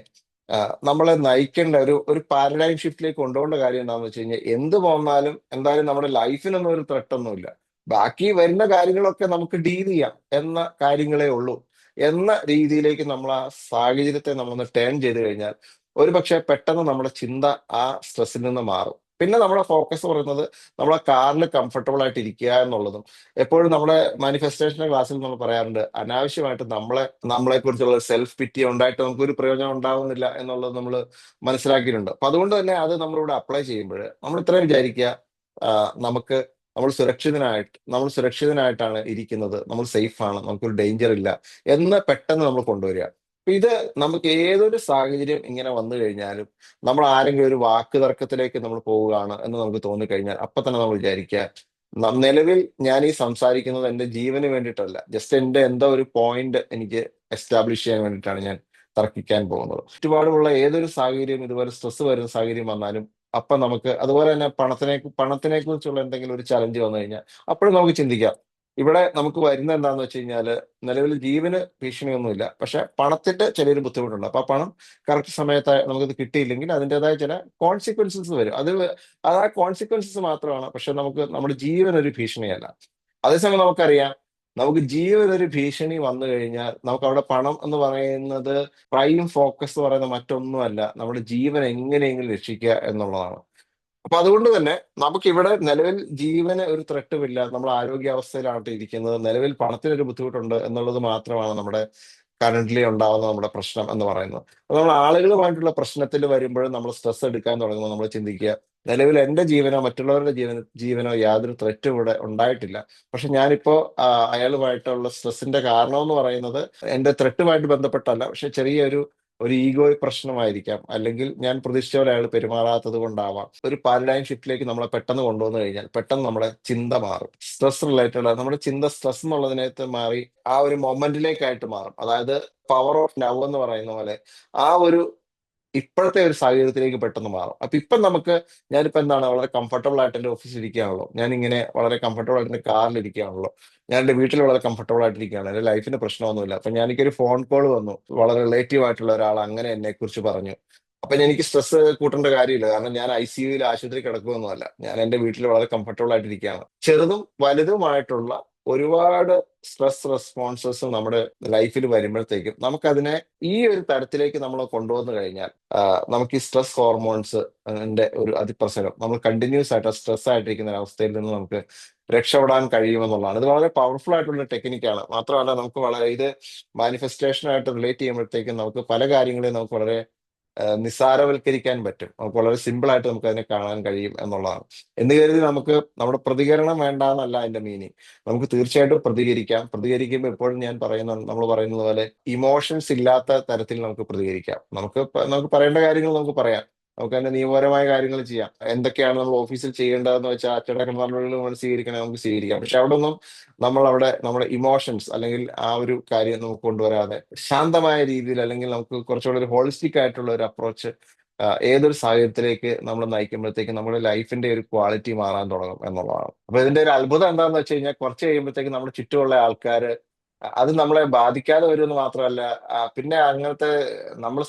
നമ്മളെ നയിക്കേണ്ട ഒരു ഒരു പാരഡൈം ഷിഫ്റ്റിലേക്ക് കൊണ്ടുപോകേണ്ട കാര്യം എന്താണെന്ന് വെച്ച് കഴിഞ്ഞാൽ, എന്ത് പോന്നാലും എന്തായാലും നമ്മുടെ ലൈഫിനൊന്നും ഒരു ത്രെട്ട് ഒന്നുമില്ല, ബാക്കി വരുന്ന കാര്യങ്ങളൊക്കെ നമുക്ക് ഡീൽ ചെയ്യാം എന്ന കാര്യങ്ങളേ ഉള്ളൂ എന്ന രീതിയിലേക്ക് നമ്മൾ ആ സാഹചര്യത്തെ നമ്മളൊന്ന് ടേൺ ചെയ്ത് കഴിഞ്ഞാൽ, ഒരു പക്ഷെ പെട്ടെന്ന് നമ്മുടെ ചിന്ത ആ സ്ട്രെസ്സിൽ നിന്ന് മാറും. പിന്നെ നമ്മുടെ ഫോക്കസ് പറയുന്നത് നമ്മളെ കാറിൽ കംഫർട്ടബിൾ ആയിട്ട് ഇരിക്കുക എന്നുള്ളതും. എപ്പോഴും നമ്മുടെ മാനിഫെസ്റ്റേഷന്റെ ക്ലാസ്സിൽ നമ്മൾ പറയാറുണ്ട്, അനാവശ്യമായിട്ട് നമ്മളെ കുറിച്ചുള്ള സെൽഫ് പിറ്റി ഉണ്ടായിട്ട് നമുക്കൊരു പ്രയോജനം ഉണ്ടാവുന്നില്ല എന്നുള്ളത് നമ്മൾ മനസ്സിലാക്കിയിട്ടുണ്ട്. അപ്പൊ അതുകൊണ്ട് തന്നെ അത് നമ്മളിവിടെ അപ്ലൈ ചെയ്യുമ്പോൾ നമ്മൾ ഇത്രയും വിചാരിക്കുക, നമുക്ക് നമ്മൾ സുരക്ഷിതനായിട്ടാണ് ഇരിക്കുന്നത്, നമ്മൾ സേഫ് ആണ്, നമുക്കൊരു ഡേഞ്ചർ ഇല്ല എന്ന് പെട്ടെന്ന് നമ്മൾ കൊണ്ടുവരിക. അപ്പൊ ഇത് നമുക്ക് ഏതൊരു സാഹചര്യം ഇങ്ങനെ വന്നു കഴിഞ്ഞാലും, നമ്മൾ ആരെങ്കിലും ഒരു വാക്ക് തർക്കത്തിലേക്ക് നമ്മൾ പോവുകയാണ് എന്ന് നമുക്ക് തോന്നിക്കഴിഞ്ഞാൽ, അപ്പൊ തന്നെ നമ്മൾ വിചാരിക്കുക, നിലവിൽ ഞാൻ ഈ സംസാരിക്കുന്നത് എന്റെ ജീവന് വേണ്ടിയിട്ടല്ല, ജസ്റ്റ് എന്റെ എന്തോ ഒരു പോയിന്റ് എനിക്ക് എസ്റ്റാബ്ലിഷ് ചെയ്യാൻ വേണ്ടിയിട്ടാണ് ഞാൻ തർക്കിക്കാൻ പോകുന്നത്. ചുറ്റുപാടുമുള്ള ഏതൊരു സാഹചര്യം, ഇതുപോലെ സ്ട്രെസ് വരുന്ന സാഹചര്യം വന്നാലും, അപ്പൊ നമുക്ക് അതുപോലെ തന്നെ പണത്തിനെ കുറിച്ചുള്ള എന്തെങ്കിലും ഒരു ചലഞ്ച് വന്നു കഴിഞ്ഞാൽ, അപ്പോഴും നമുക്ക് ചിന്തിക്കാം, ഇവിടെ നമുക്ക് വരുന്ന എന്താന്ന് വെച്ച് കഴിഞ്ഞാല്, നിലവിൽ ജീവന് ഭീഷണിയൊന്നുമില്ല, പക്ഷെ പണത്തിന്റെ ചെറിയൊരു ബുദ്ധിമുട്ടുണ്ട്. അപ്പൊ ആ പണം കറക്റ്റ് സമയത്ത് നമുക്കത് കിട്ടിയില്ലെങ്കിൽ അതിൻ്റെതായ ചില കോൺസിക്വൻസസ് വരും. അത് ആ കോൺസിക്വൻസസ് മാത്രമാണ്, പക്ഷെ നമുക്ക് നമ്മുടെ ജീവൻ ഒരു ഭീഷണിയല്ല. അതേസമയം നമുക്കറിയാം, നമുക്ക് ജീവൻ ഒരു ഭീഷണി വന്നു കഴിഞ്ഞാൽ, നമുക്ക് അവിടെ പണം എന്ന് പറയുന്നത് പ്രൈം ഫോക്കസ് എന്ന് പറയുന്നത് മറ്റൊന്നുമല്ല, നമ്മുടെ ജീവൻ എങ്ങനെയെങ്കിലും രക്ഷിക്കുക എന്നുള്ളതാണ്. അപ്പൊ അതുകൊണ്ട് തന്നെ നമുക്ക് ഇവിടെ നിലവിൽ ജീവന് ഒരു ത്രെട്ടുമില്ല, നമ്മൾ ആരോഗ്യാവസ്ഥയിലാണ് ഇരിക്കുന്നത്, നിലവിൽ പണത്തിനൊരു ബുദ്ധിമുട്ടുണ്ട് എന്നുള്ളത് മാത്രമാണ് നമ്മുടെ കറന്റ്ലി ഉണ്ടാവുന്ന നമ്മുടെ പ്രശ്നം എന്ന് പറയുന്നത്. അപ്പൊ നമ്മൾ ആളുകളുമായിട്ടുള്ള പ്രശ്നത്തിൽ വരുമ്പോഴും നമ്മൾ സ്ട്രെസ് എടുക്കാൻ തുടങ്ങുമ്പോൾ നമ്മൾ ചിന്തിക്കുക, നിലവിൽ എന്റെ ജീവനോ മറ്റുള്ളവരുടെ ജീവനോ യാതൊരു ത്രെറ്റും ഇവിടെ ഉണ്ടായിട്ടില്ല. പക്ഷെ ഞാനിപ്പോ അയാളുമായിട്ടുള്ള സ്ട്രെസ്സിന്റെ കാരണം എന്ന് പറയുന്നത് എന്റെ ത്രെട്ടുമായിട്ട് ബന്ധപ്പെട്ടല്ല, പക്ഷെ ചെറിയൊരു ഈഗോ പ്രശ്നമായിരിക്കാം, അല്ലെങ്കിൽ ഞാൻ പ്രതീക്ഷിച്ച പോലെ അയാൾ പെരുമാറാത്തത് കൊണ്ടാവാം. ഒരു പാരഡൈം ഷിഫ്റ്റിലേക്ക് നമ്മളെ പെട്ടെന്ന് കൊണ്ടുവന്നു കഴിഞ്ഞാൽ, പെട്ടെന്ന് നമ്മുടെ ചിന്ത മാറും. സ്ട്രെസ് റിലേറ്റഡ് നമ്മുടെ ചിന്ത സ്ട്രെസ് എന്നുള്ളതിനകത്ത് മാറി ആ ഒരു മൊമെന്റിലേക്കായിട്ട് മാറും. അതായത് പവർ ഓഫ് നൗ എന്ന് പറയുന്ന പോലെ ആ ഒരു ഇപ്പോഴത്തെ ഒരു സാഹചര്യത്തിലേക്ക് പെട്ടെന്ന് മാറും. അപ്പൊ ഇപ്പം ഞാനിപ്പോ എന്താണ്, വളരെ കംഫർട്ടബിൾ ആയിട്ട് എന്റെ ഓഫീസിൽ ഇരിക്കുകയാണല്ലോ, ഞാൻ ഇങ്ങനെ വളരെ കംഫർട്ടബിൾ ആയിട്ട് എന്റെ കാറിൽ ഇരിക്കുകയാണല്ലോ, ഞാൻ എന്റെ വീട്ടിൽ വളരെ കംഫർട്ടബിൾ ആയിട്ടിരിക്കുകയാണ്, എന്റെ ലൈഫിന് പ്രശ്നമൊന്നുമില്ല. അപ്പൊ എനിക്കൊരു ഫോൺ കോൾ വന്നു, വളരെ റിലേറ്റീവ് ആയിട്ടുള്ള ഒരാൾ അങ്ങനെ എന്നെ കുറിച്ച് പറഞ്ഞു. അപ്പൊ എനിക്ക് സ്ട്രെസ് കൂട്ടേണ്ട കാര്യമില്ല, കാരണം ഞാൻ ICUയിൽ ആശുപത്രി കിടക്കുകയൊന്നുമല്ല, ഞാൻ എന്റെ വീട്ടിൽ വളരെ കംഫർട്ടബിൾ ആയിട്ടിരിക്കുകയാണ്. ചെറുതും വലുതുമായിട്ടുള്ള ഒരുപാട് സ്ട്രെസ് റെസ്പോൺസസ് നമ്മുടെ ലൈഫിൽ വരുമ്പോഴത്തേക്കും നമുക്കതിനെ ഈ ഒരു തരത്തിലേക്ക് നമ്മൾ കൊണ്ടുവന്നു കഴിഞ്ഞാൽ നമുക്ക് ഈ സ്ട്രെസ് ഹോർമോൺസ് ഒരു അതിപ്രസരം നമ്മൾ കണ്ടിന്യൂസ് ആയിട്ട് സ്ട്രെസ് ആയിട്ടിരിക്കുന്ന ഒരു അവസ്ഥയിൽ നിന്ന് നമുക്ക് രക്ഷപ്പെടാൻ കഴിയുമെന്നുള്ളതാണ്. ഇത് വളരെ പവർഫുൾ ആയിട്ടുള്ള ടെക്നിക്കാണ്. മാത്രമല്ല നമുക്ക് വളരെ ഇത് മാനിഫെസ്റ്റേഷനായിട്ട് റിലേറ്റ് ചെയ്യുമ്പോഴത്തേക്കും നമുക്ക് പല കാര്യങ്ങളെയും നമുക്ക് വളരെ നിസ്സാരവൽക്കരിക്കാൻ പറ്റും. നമുക്ക് വളരെ സിമ്പിൾ ആയിട്ട് നമുക്ക് അതിനെ കാണാൻ കഴിയും എന്നുള്ളതാണ്. എന്ന് കരുതി നമുക്ക് നമ്മുടെ പ്രതികരണം വേണ്ട എന്നല്ല അതിന്റെ മീനിങ്. നമുക്ക് തീർച്ചയായിട്ടും പ്രതികരിക്കാം. പ്രതികരിക്കുമ്പോൾ എപ്പോഴും നമ്മൾ പറയുന്നത് പോലെ ഇമോഷൻസ് ഇല്ലാത്ത തരത്തിൽ നമുക്ക് പ്രതികരിക്കാം. നമുക്ക് പറയേണ്ട കാര്യങ്ങൾ നമുക്ക് പറയാം. നമുക്ക് അതിന്റെ നിയമപരമായ കാര്യങ്ങൾ ചെയ്യാം. എന്തൊക്കെയാണ് നമ്മൾ ഓഫീസിൽ ചെയ്യേണ്ടതെന്ന് വെച്ചാൽ അച്ചടക്ക നടപടികൾ നമ്മൾ സ്വീകരിക്കണേ നമുക്ക് സ്വീകരിക്കാം. പക്ഷെ അവിടെ ഒന്നും നമ്മളവിടെ നമ്മുടെ ഇമോഷൻസ് അല്ലെങ്കിൽ ആ ഒരു കാര്യം നമുക്ക് കൊണ്ടുവരാതെ ശാന്തമായ രീതിയിൽ, അല്ലെങ്കിൽ നമുക്ക് കുറച്ചുകൂടി ഒരു ഹോളിസ്റ്റിക് ആയിട്ടുള്ള ഒരു അപ്രോച്ച് ഏതൊരു സാഹചര്യത്തിലേക്ക് നമ്മൾ നയിക്കുമ്പോഴത്തേക്കും നമ്മുടെ ലൈഫിന്റെ ഒരു ക്വാളിറ്റി മാറാൻ തുടങ്ങും എന്നുള്ളതാണ്. അപ്പൊ ഇതിന്റെ ഒരു അത്ഭുതം എന്താണെന്ന് വെച്ച് കഴിഞ്ഞാൽ കുറച്ച് കഴിയുമ്പോഴത്തേക്കും നമ്മുടെ ചുറ്റുമുള്ള ആൾക്കാർ അത് നമ്മളെ ബാധിക്കാതെ വരുമെന്ന് മാത്രമല്ല, പിന്നെ അങ്ങനത്തെ നമ്മുടെ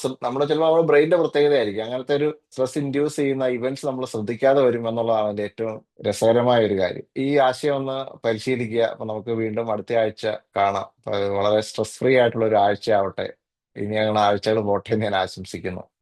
ചിലപ്പോൾ നമ്മുടെ ബ്രെയിനിന്റെ പ്രത്യേകതയായിരിക്കും അങ്ങനത്തെ ഒരു സ്ട്രെസ് ഇൻഡ്യൂസ് ചെയ്യുന്ന ഇവന്റ്സ് നമ്മൾ ശ്രദ്ധിക്കാതെ വരും എന്നുള്ളതാണ് അതിന്റെ ഏറ്റവും രസകരമായ ഒരു കാര്യം. ഈ ആശയം ഒന്ന് പരിശീലിക്കുക. അപ്പൊ നമുക്ക് വീണ്ടും അടുത്ത ആഴ്ച കാണാം. അപ്പൊ വളരെ സ്ട്രെസ് ഫ്രീ ആയിട്ടുള്ള ഒരു ആഴ്ച ആവട്ടെ. ഇനി ഞങ്ങളുടെ ആഴ്ചകൾ പോട്ടെ എന്ന് ഞാൻ ആശംസിക്കുന്നു.